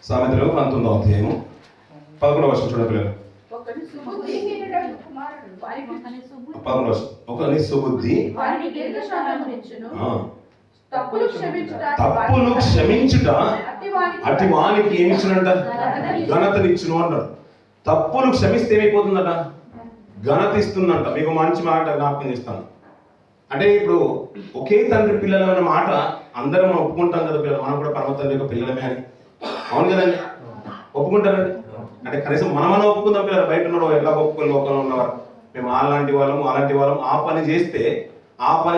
సామెతలు 19వ అధ్యాయము 11వ వచనం చూడండి పిల్లలు. ఒకని సుబుద్ధిహీనుడగు కుమారుడు వారికి 11వ వచనం. ఒకని సుబుద్ధి వారిని దీర్ఘశాంతమునిచ్చును. ఆ, తప్పులు క్షమించుట తప్పులు క్షమించుట అట్టి వానికి ఏమిచ్చునంట? ఘనతనిచ్చును అన్నాడు. తప్పులు క్షమిస్తే ఏమైపోతుందట? ఘనత ఇస్తుందంట. మీకు మంచి మాట జ్ఞాపకం చేస్తాను. అంటే ఇప్పుడు ఒకే తండ్రి పిల్లలమైన మాట అందరం మనం ఒప్పుకుంటాం కదా పిల్లలు, మనం కూడా పరమ తండ్రి యొక్క పిల్లలమే అని. అవును కదండి, ఒప్పుకుంటారండి. అంటే కనీసం మనం ఒప్పుకుందాం పిల్లలు. బయట ఉన్నాడు ఎలా ఒప్పుకొని లోకంలో ఉన్నవారు మేము అలాంటి వాళ్ళం ఆ పని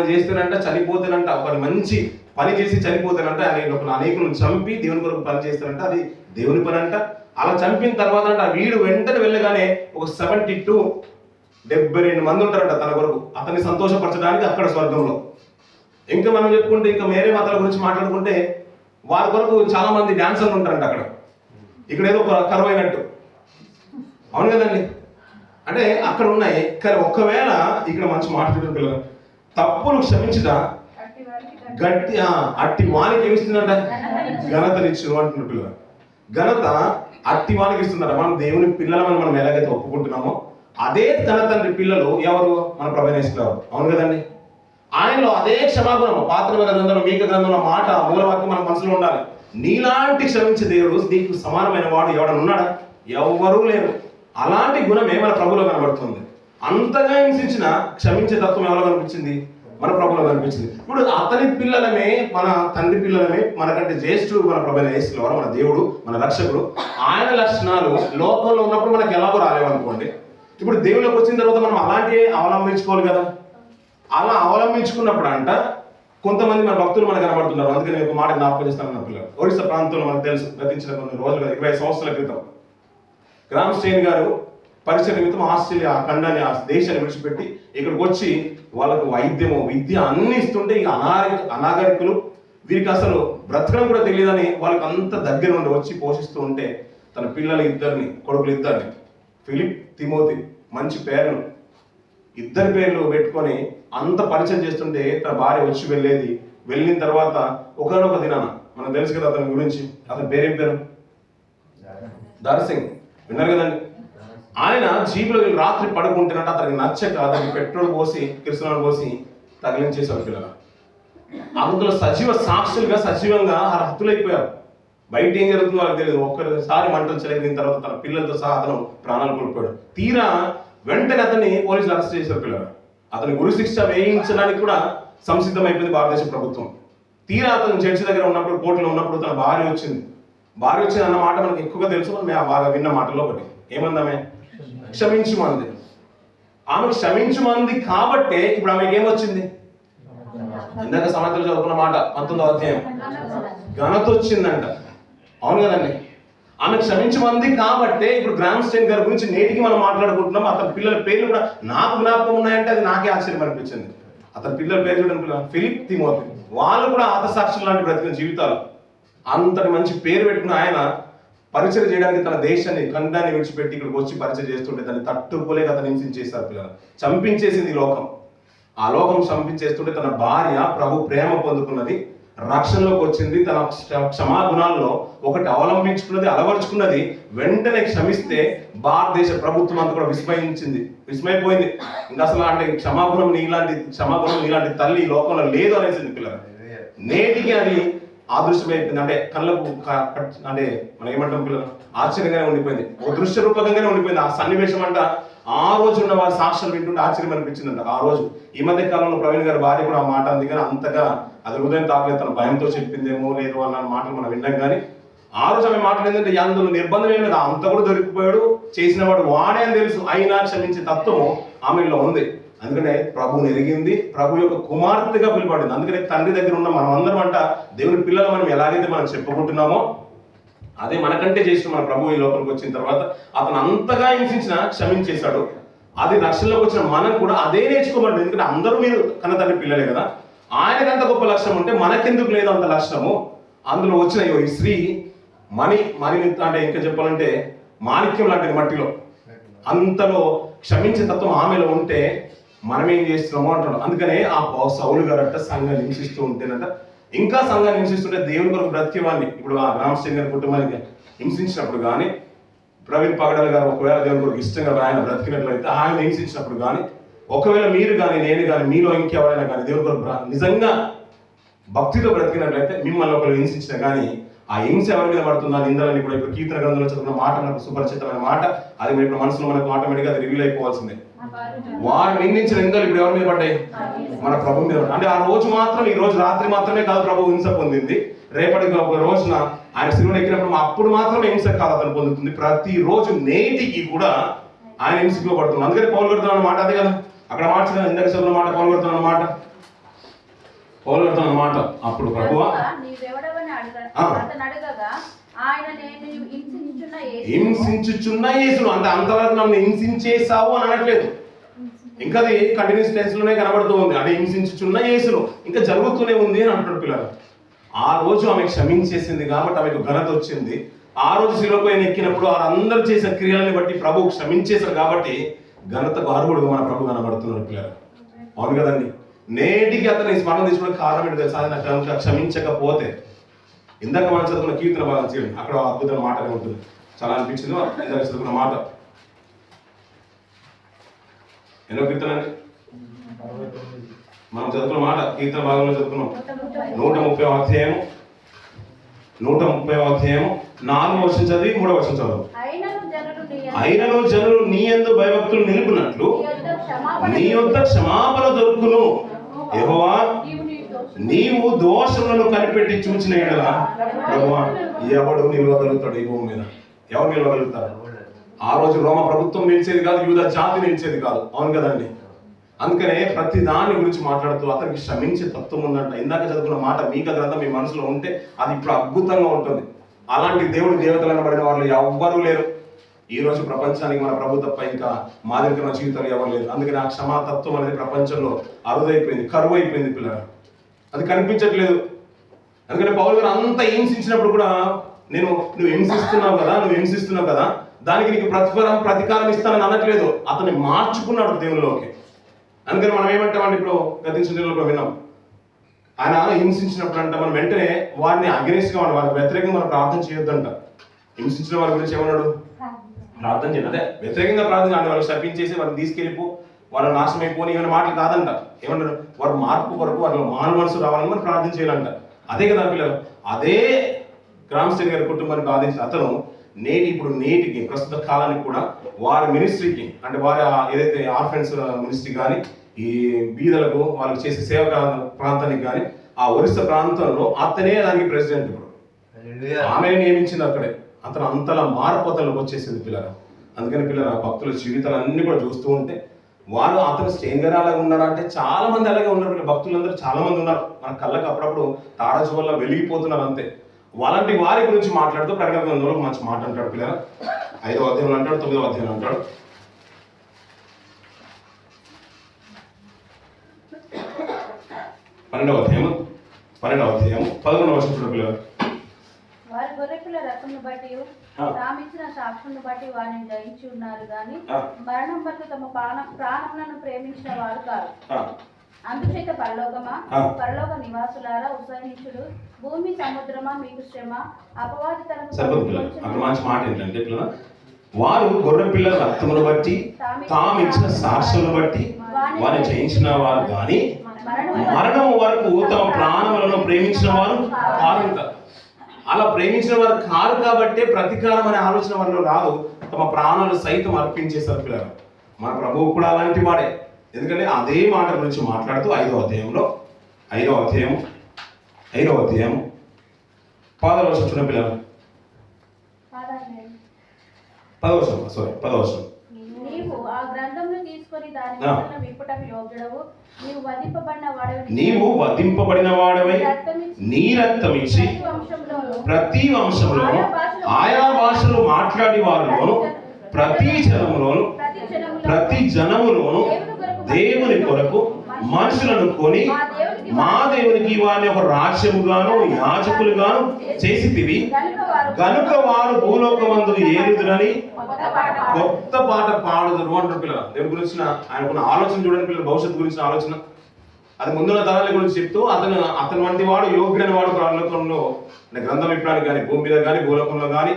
చేస్తేనంట చనిపోతేనంట, ఒక మంచి పని చేసి చనిపోతేనంట అనేకులను చంపి దేవుని కొరకు పని చేస్తానంట, అది దేవుని పని అంట. అలా చంపిన తర్వాత అంట వీడు వెంటనే వెళ్ళగానే ఒక 72 మంది ఉంటారంట తన కొరకు అతన్ని సంతోషపరచడానికి అక్కడ స్వర్గంలో. ఇంకా మనం చెప్పుకుంటే ఇంకా వేరే మతాల గురించి మాట్లాడుకుంటే వారి కొరకు చాలా మంది డాన్సర్లు ఉంటారంట అక్కడ. ఇక్కడ ఏదో కరువు అయినట్టు. అవును కదండి. అంటే అక్కడ ఉన్నాయి. కానీ ఒక్కవేళ ఇక్కడ మంచి మాట్లాడుతున్న పిల్లలు, తప్పులు క్షమించుట అట్టి వానికి ఏమిస్తుందంట? ఘనతనిచ్చును అంటున్న పిల్లలు. ఘనత అట్టి వానికి ఇస్తుందట. మనం దేవుని పిల్లలమని మనం ఎలాగైతే ఒప్పుకుంటున్నామో అదే తన తండ్రి పిల్లలు ఎవరు? మన ప్రభువైన యేసుక్రీస్తు. అవును కదండి. ఆయనలో అదే క్షమాగుణం. పాత్ర గ్రంథంలో మీక గ్రంథంలో మాట మూలవాక్యం మన మనసులో ఉండాలి. నీలాంటి క్షమించే దేవుడు నీకు సమానమైన వాడు ఎవడన్నా ఉన్నాడా? ఎవ్వరూ లేరు. అలాంటి గుణమే మన ప్రభులో కనబడుతుంది. అంతగా హింసించిన క్షమించే తత్వం ఎవరో కనిపించింది? మన ప్రభులో కనిపించింది. ఇప్పుడు అతని పిల్లలమే, మన తండ్రి పిల్లలమే, మనకంటే జ్యేష్ఠుడు మన ప్రభువైన యేసుక్రీస్తు, మన దేవుడు, మన రక్షకుడు. ఆయన లక్షణాలు లోకంలో ఉన్నప్పుడు మనకు ఎలాగో రాలేవనుకోండి. ఇప్పుడు దేవుళ్ళకి వచ్చిన తర్వాత మనం అలాంటివి అవలంబించుకోవాలి కదా. అలా అవలంబించుకున్నప్పుడు అంట కొంతమంది మన భక్తులు మనకు కనబడుతున్నారు. అందుకని నేను ఒక మాట జ్ఞాపకం చేస్తాను. పిల్లలు ఒరిస్సా ప్రాంతంలో మనకు తెలుసు, గతించిన కొన్ని రోజులు 20 సంవత్సరాల క్రితం గ్రామ్ స్టెయిన్ గారు పరిచయ నిమిత్తం ఆస్ట్రేలియా ఆ ఖండాన్ని, ఆ దేశాన్ని విడిచిపెట్టి ఇక్కడికి వచ్చి వాళ్ళకు వైద్యము, విద్య అన్ని ఇస్తుంటే ఇక అనాగరికులు వీరికి అసలు బ్రతకడం కూడా తెలియదని వాళ్ళకి అంత దగ్గర నుండి వచ్చి పోషిస్తూ ఉంటే తన కొడుకులు ఇద్దరిని ఫిలిప్, తిమోతి, మంచి పేర్లు, ఇద్దరి పేర్లు పెట్టుకొని అంత పరిచయం చేస్తుంటే తన భార్య వచ్చి వెళ్ళిన తర్వాత ఒకనొక దినాన మనకు తెలుసు కదా అతని గురించి. అతని పేరేం పేరు? దారసింగ్. విన్నారు కదండి. ఆయన జీపులో రాత్రి పడుకుంటున్నట్టు అతనికి నచ్చక అతనికి పెట్రోల్ పోసి కిరసనాలు పోసి తగిలించేశారు పిల్లలు. అందులో సజీవ సాక్షులుగా సజీవంగా హతులైపోయారు. బయట ఏం జరుగుతుందో వాళ్ళకి తెలియదు. ఒక్కసారి మంటలు చెలగిన తర్వాత తన పిల్లలతో సహా అతను ప్రాణాలు కోల్పోయాడు. తీరా వెంటనే అతన్ని పోలీసులు అరెస్ట్ చేశారు పిల్లలు. అతని ఉరిశిక్ష వేయించడానికి కూడా సంసిద్ధమైపోయింది భారతదేశ ప్రభుత్వం. తీరా అతను చర్చి దగ్గర ఉన్నప్పుడు, కోర్టులో ఉన్నప్పుడు తన భార్య వచ్చింది అన్న మాట మనకు ఎక్కువగా తెలుసు. మనం బాగా విన్న మాటలో ఒకటి ఏమందామే? క్షమించుమంది. ఆమె క్షమించుమంది కాబట్టే ఇప్పుడు ఆమెకి ఏమొచ్చింది? ఇందాక సమాజంలో చదువుకున్న మాట 19వ అధ్యాయం, ఘనత వచ్చిందంట. అవును కదండి. ఆమె క్షమించమంది కాబట్టే ఇప్పుడు గ్రామ్ స్టెయిన్ గారి గురించి నేటికి మనం మాట్లాడుకుంటున్నాం. అతని పిల్లల పేర్లు కూడా నాకు జ్ఞాపకం ఉన్నాయంటే అది నాకే ఆశ్చర్యం అనిపించింది. అతని పిల్లల పేరు చూడండి, ఫిలిప్, తిమోతి. వాళ్ళు కూడా ఆతసాక్షులు లాంటి బ్రతికిన జీవితాలు. అంతటి మంచి పేరు పెట్టుకున్న ఆయన పరిచయం చేయడానికి తన దేశాన్ని, ఖండాన్ని విడిచిపెట్టి ఇక్కడికి వచ్చి పరిచయం చేస్తుంటే దాన్ని తట్టుకోలేక అతను హింసించేశారు పిల్లలు. చంపించేసింది లోకం. ఆ లోకం చంపించేస్తుంటే తన భార్య ప్రభు ప్రేమ పొందుకున్నది, రక్షణలోకి వచ్చింది. తన క్షమాగుణాల్లో ఒకటి అవలంబించుకున్నది, అలవర్చుకున్నది. వెంటనే క్షమిస్తే భారతదేశ ప్రభుత్వం అంతా కూడా విస్మయపోయింది. ఇంకా అసలు అంటే క్షమాగుణం నీలాంటి తల్లి ఈ లోకంలో లేదు అనేసింది పిల్లలు. నేటికి అది ఆదృశ్యమైపోయింది. అంటే కళ్ళకు అంటే మనం ఏమంటాం పిల్లలు, ఆశ్చర్యంగానే ఉండిపోయింది. ఒక దృశ్య రూపకంగానే ఉండిపోయింది ఆ సన్నివేశం. అంట ఆ రోజు ఉన్న వారి సాక్ష్యాలు వింటుంటే ఆశ్చర్యం అనిపించిందంట. ఆ రోజు ఈ మధ్య కాలంలో ప్రవీణ్ గారి భార్య కూడా ఆ మాట అంది, కానీ అంతగా అది హృదయం తాకలేదు. తన భయంతో చెప్పిందేమో లేదు అన్న మాటలు మనం విన్నాం. కానీ ఆ రోజు ఆమె మాటలు ఏంటంటే అందులో నిర్బంధం ఏం లేదు, అంత కూడా దొరికిపోయాడు, చేసిన వాడు వాడే అని తెలుసు, అయినా క్షమించే తత్వం ఆమెలో ఉంది. అందుకనే ప్రభువుని ఎరిగింది, ప్రభు యొక్క కుమార్తెగా పిలువబడింది. అందుకనే తండ్రి దగ్గర ఉన్న మనం అందరం అంట దేవుని పిల్లలు మనం ఎలాగైతే మనం చెప్పుకుంటున్నామో అదే మనకంటే చేసిన మన ప్రభు ఈ లోపలికి వచ్చిన తర్వాత అతను అంతగా హింసించిన క్షమించేశాడు. అది రక్షణలోకి వచ్చిన మనం కూడా అదే నేర్చుకోబడింది. ఎందుకంటే అందరూ మీరు కన్న తండ్రి పిల్లలే కదా. ఆయనకు అంత గొప్ప లక్షణం ఉంటే మనకెందుకు లేదు అంత లక్షణము? అందులో వచ్చిన ఈ స్త్రీ మణి అంటే ఇంకా చెప్పాలంటే మాణిక్యం లాంటిది మట్టిలో. అంతలో క్షమించే తత్వం ఆమెలో ఉంటే మనం ఏం చేస్తున్నామో అంటున్నాడు. అందుకనే ఆ సౌలు గారట సంఘాన్ని హింసిస్తూ ఉంటేనట, ఇంకా సంఘాన్ని హింసిస్తుంటే దేవుని కొరకు బ్రతికేవాడిని. ఇప్పుడు ఆ రామచంద్ర గారి కుటుంబానికి హింసించినప్పుడు కానీ, ప్రవీణ్ పగడాల్ గారు ఒకవేళ దేవుని కొరకు ఇష్టంగా ఆయన బ్రతికినట్లయితే ఆయన హింసించినప్పుడు కానీ, ఒకవేళ మీరు కానీ నేను కానీ మీలో ఇంకెవరైనా కానీ దేవుని కొరకు నిజంగా భక్తితో బ్రతికినట్లయితే మిమ్మల్ని ఒకరు హింసించినా కానీ ఆ హింస ఎవరి మీద పడుతుందా నిందలని కూడా ఇప్పుడు కీర్తన గ్రంథంలో చదువుకున్న మాట మనకు సుపరిచితమైన మాట. అది ఇప్పుడు మనసులో మనకు ఆటోమేటిక్గా అది రివీల్ అయిపోవాల్సిందే. వారు నిందించిన నిందలు ఇప్పుడు ఎవరి మీద పడ్డాయి? మన ప్రభు మీద. అంటే ఆ రోజు మాత్రం, ఈ రోజు రాత్రి మాత్రమే కాదు ప్రభు హింస పొందింది. రేపటికి ఒక రోజున ఆయన శిలువను ఎక్కినప్పుడు అప్పుడు మాత్రమే హింస కాదు అతను పొందుతుంది. ప్రతి రోజు నేటికి కూడా ఆయన హింసింపబడుతుంది. అందుకని పౌలుగడుతున్న మాట అదే కదా, అక్కడ మార్చిన ఇందాక చదువున్న మాట పౌలుగడుతున్న మాట మాట. అప్పుడు ప్రభువా హింసించుచున్న యేసును, అంటే అంతవరకు నన్ను హింసించేసావు అని అనట్లేదు. ఇంకా అది కంటిన్యూస్ టెన్స్ లోనే కనబడుతూ ఉంది. అది హింసించుచున్న యేసును ఇంకా జరుగుతూనే ఉంది అని అంటున్నాడు పిల్లలు. ఆ రోజు ఆమె క్షమించేసింది కాబట్టి ఆమెకు ఘనత వచ్చింది. ఆ రోజు శిలువపై ఎక్కినప్పుడు వారందరూ చేసిన క్రియలని బట్టి ప్రభు క్షమించేశారు కాబట్టి ఘనతకు అర్హుడుగా మన ప్రభు కనబడుతున్నాడు పిల్లలు. అవును కదండి. నేటికి అతని స్మరణ తీసుకోవడానికి కారణం ఏంటి తెలుసా? ఆయన క్షమించకపోతే. ఇందాక మనం చదువుకున్న కీర్తన భాగం చేయండి, అక్కడ అద్భుతమైన మాటనే ఉంటుంది. చాలా అనిపించింది ఇందాక చదువుకున్న మాట. ఎన్నో కీర్తన అండి మనం చదువుకున్న మాట? కీర్తన భాగంలో చదువుకున్నాం 130వ అధ్యాయము 4వ వచనం చదివి 3వ వచనం చదువు. అయినను జనులు నీ యందు భయభక్తులు నిలుపునట్లు నీ యొద్ద క్షమాపణ దొరుకును. యెహోవా నీవు దోషములను కనిపెట్టి చూచిన యెడల ప్రభువా ఎవడు నిలవగలుగుతాడు? ఈ భూమి మీద ఎవరు నిలవగలుగుతారు? ఆ రోజు రోమ ప్రభుత్వం నిలిచేది కాదు, యూదా జాతి నిలిచేది కాదు. అవును కదండి. అందుకనే ప్రతి దాని గురించి మాట్లాడుతూ అతనికి క్షమించే తత్వం ఉందంట. ఇందాక చదువుకున్న మాట మీక గ్రంథం మీ మనసులో ఉంటే అది ఇప్పుడు అద్భుతంగా ఉంటుంది. అలాంటి దేవుడు దేవతలను పడిన వాళ్ళు ఎవ్వరూ లేరు ఈ రోజు ప్రపంచానికి. మన ప్రభు తప్ప ఇంకా మాదిరికరణ జీవితాలు ఎవరు లేరు. అందుకని ఆ క్షమాతత్వం అనేది ప్రపంచంలో అరుదైపోయింది, కరువు అయిపోయింది పిల్లలు. అది కనిపించట్లేదు. అందుకని పౌలు గారు అంత హింసించినప్పుడు కూడా నువ్వు హింసిస్తున్నావు కదా దానికి నీకు ప్రతీకారం ఇస్తానని అనట్లేదు. అతన్ని మార్చుకున్నాడు దేవునిలోకి. అందుకని మనం ఏమంటామంటే ఇప్పుడు గతించిన దినాల్లో విన్నాం, ఆయన హింసించినప్పుడు అంట మనం వెంటనే వారిని అగెనిస్ట్గా వారికి వ్యతిరేకంగా మనం ప్రార్థన చేయొద్దంట. హింసించిన వారి గురించి ఏమన్నాడు? ప్రార్థన చేయాలి. అదే వ్యతిరేకంగా ప్రార్థన, వాళ్ళని శపించేసి వారిని తీసుకెళ్ళిపో, వాళ్ళు నాశనం అయిపోని ఏమైనా మాటలు కాదంట. ఏమన్నారు? వారు మార్పు కొరకు వారి మానవ మనసు రావాలని మనం ప్రార్థన చేయాలంట. అదే కదా పిల్లలు. అదే గ్రామస్థ గారి కుటుంబానికి ఆదేశించి అతను నేటికి ప్రస్తుత కాలానికి కూడా వారి మినిస్ట్రీకి, అంటే వారి ఏదైతే ఆర్ఫెన్స్ మినిస్ట్రీ కానీ ఈ బీదలకు వాళ్ళకి చేసే సేవ ప్రాంతానికి కానీ ఆ ఒరిస్సా ప్రాంతంలో అతనే దానికి ప్రెసిడెంట్. ఇప్పుడు ఆమె నియమించింది అక్కడే. అతను అంతలా మార్పుతలకు వచ్చేసింది పిల్లలు. అందుకని పిల్లల భక్తుల జీవితాలు అన్ని కూడా చూస్తూ ఉంటే వారు అతను స్టేంగర్ అలాగే ఉన్నారా అంటే చాలా మంది అలాగే ఉన్నారు. భక్తులందరూ చాలా మంది ఉన్నారు. మన కళ్ళకి అప్పుడప్పుడు తారజు వల్ల వెలిగిపోతున్నారు అంతే. అలాంటి వారి గురించి మాట్లాడుతూ ప్రకటన గ్రంథంలో మంచి మాట అంటాడు పిల్లల. 5వ అధ్యాయంలో అంటాడు, 9వ అధ్యాయంలో అంటాడు. 12వ అధ్యాయం 11వ వచనం చూడండి పిల్లలు. వారి గొర్రెపిల్ల రక్తమును బట్టి తామిచ్చిన సాక్షులను బట్టి వారిని జయించి ఉన్నారు గాని మరణం వరకు తమ ప్రాణములను ప్రేమించిన వారు కాదు. అందుచేత పరలోక నివాసులారా ఉత్సాహించుడు, భూమి సముద్రమా మీకు శ్రమ, అపవాది తనకు మంచి మాట ఏంటంటే వారు గొర్రె పిల్లల రక్తమును బట్టి తామిచ్చిన సాక్షులను బట్టి వారిని జయించిన వారు కానీ మరణం వరకు తమ ప్రాణములను ప్రేమించిన వారు కాదు. అలా ప్రేమించిన వారు కారు కాబట్టే ప్రతీకారం అనే ఆలోచన వారిలో రాదు. తమ ప్రాణాలు సైతం అర్పించేశారు పిల్లలు. మన ప్రభువు కూడా అలాంటి వాడే. ఎందుకంటే అదే మాట గురించి మాట్లాడుతూ 5వ అధ్యాయం 10వ వచనం చూడండి పిల్లలు. 10వ వచనం. నీవు ఆ గ్రంథమును తీసుకొని దాని విప్పుటకు యోగ్యుడవు, నీవు వధింపబడిన వాడవై నీ రక్తమిచ్చి ప్రతి వంశంలోను ఆయా భాషలు మాట్లాడి వారిలోను ప్రతి జనములోను దేవుని కొరకు మనుషులను కొని మా దేవునికి వారిని ఒక రాజ్యముగాను యాజకులుగాను చేసితివి గనుక వారు భూలోకమందు ఏలుదురని కొత్త పాట పాడుదురు అంటారు పిల్లలు. దేవుని గురించిన ఆయనకున్న ఆలోచన చూడండి పిల్లలు, భవిష్యత్తు గురించిన ఆలోచన. అది ముందున్న తరాల గురించి చెప్తూ అతని వంటి వాడు యోగ్యుడైన వాడు పరలోకంలో గ్రంథం ఇప్పడానికి కానీ, భూమి మీద కానీ, భూలోకంలో కానీ,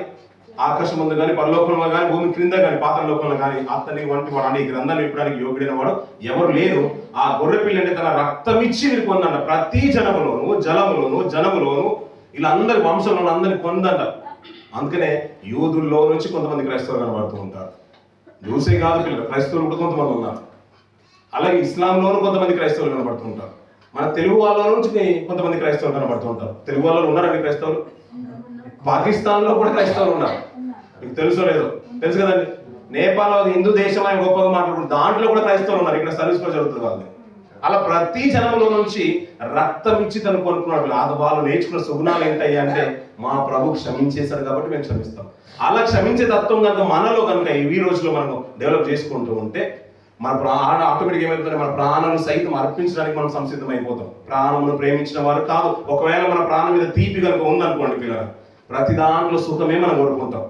ఆకాశం ముందు కానీ, పరలోకంలో కానీ, భూమి క్రింద కానీ, పాతాళలోకంలో కానీ అతని వంటి వాడు అంటే ఈ గ్రంథాన్ని ఇప్పడానికి యోగ్యుడైన వాడు ఎవరు లేరు. ఆ గొర్రె పిల్ల అంటే తన రక్తం ఇచ్చి మీరు పొందంట. ప్రతి జనములోను, జలములోను, జనములోను ఇలా అందరి వంశంలో అందరిని పొందంట. అందుకనే యూదుల్లో నుంచి కొంతమంది క్రైస్తవులు కనబడుతూ ఉంటారు. యూసే కాదు పిల్లలు, క్రైస్తవులు కూడా కొంతమంది ఉన్నారు. అలాగే ఇస్లాంలోనూ కొంతమంది క్రైస్తవులు కనబడుతూ ఉంటారు. మన తెలుగు వాళ్ళ నుంచి కొంతమంది క్రైస్తవులు కనబడుతూ ఉంటారు. తెలుగు వాళ్ళు ఉన్నారండి క్రైస్తవులు. పాకిస్తాన్లో కూడా క్రైస్తవులు ఉన్నారు. మీకు తెలుసో లేదో, తెలుసు కదండి. నేపాల్ హిందూ దేశం అని గొప్పగా మాట్లాడుకుంటారు, దాంట్లో కూడా క్రైస్తవులు ఉన్నారు. ఇక్కడ సర్వీస్ కూడా జరుగుతుంది వాళ్ళని. అలా ప్రతి జనంలో నుంచి రక్తం ఇచ్చి తను కొనుక్కున్నాడు. వాళ్ళు నేర్చుకున్న సుగుణాలు ఏంటయ్యా అంటే మా ప్రభు క్షమించేశారు కాబట్టి మేము క్షమిస్తాం. అలా క్షమించే తత్వం కనుక మనలో కనుక ఈ రోజులో మనం డెవలప్ చేసుకుంటూ ఉంటే మన ఆటోమేటిక్ ఏమైపోతుంది, మన ప్రాణాలు సైతం అర్పించడానికి మనం సంసిద్ధమైపోతాం. ప్రాణమును ప్రేమించిన వారు కాదు. ఒకవేళ మన ప్రాణం మీద తీపి కనుక ఉందనుకోండి పిల్లలు, ప్రతి దాంట్లో సుఖమే మనం కోరుకుంటాం,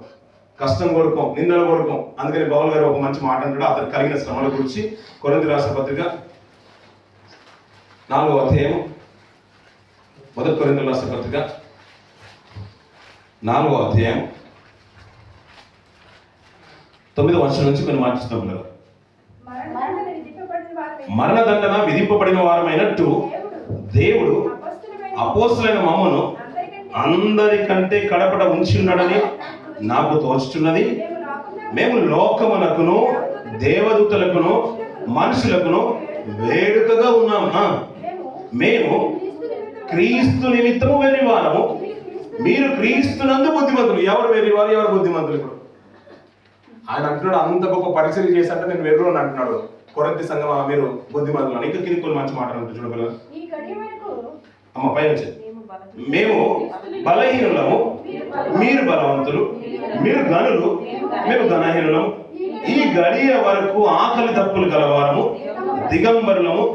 కష్టం కోరుకోం, నిందలు కోరుకోం. అందుకని పౌలు గారు ఒక మంచి మాట అంటాడు అతను కలిగిన శ్రమల గురించి. కొరింథీ రాసిన పత్రిక 4వ అధ్యాయం, 1 కొరింథీయులకు రాసిన పత్రిక 4వ అధ్యాయం 9వ వచనం నుంచి కొన్ని మాట్లాడుతున్నాం పిల్లలు. మరణదండన విధింపబడిన వారమైనట్టు దేవుడు అపోస్తులైన మమ్మను అందరికంటే కడపడ ఉంచి ఉన్నాడని నాకు తోచుచున్నది. మేము లోకమునకును దేవదూతలకును మనుషులకును వేడుకగా ఉన్నాము. మేము క్రీస్తు నిమిత్తము వెర్రివారము, మీరు క్రీస్తునందు బుద్ధిమంతులు. ఎవరు వెర్రివారు, ఎవరు బుద్ధిమంతులు? ఇప్పుడు ఆయన అంటున్నాడు అంత గొప్ప పరిచయం చేశారంటే నేను వెర్రు అని అంటున్నాడు. కొరింథీ సంఘం మీరు బుద్ధిమంతులు అని. ఇంకా కింద కొన్ని మంచి మాటలు ఉంటుంది చూడగల అమ్మ పైన వచ్చేది. మేము బలహీనులము, మీరు బలవంతులు, మీరు గనులు, మేము ఘనహీనులము. ఈ గడియ వరకు ఆకలి తప్పులు గలవారము, దిగంబరులము,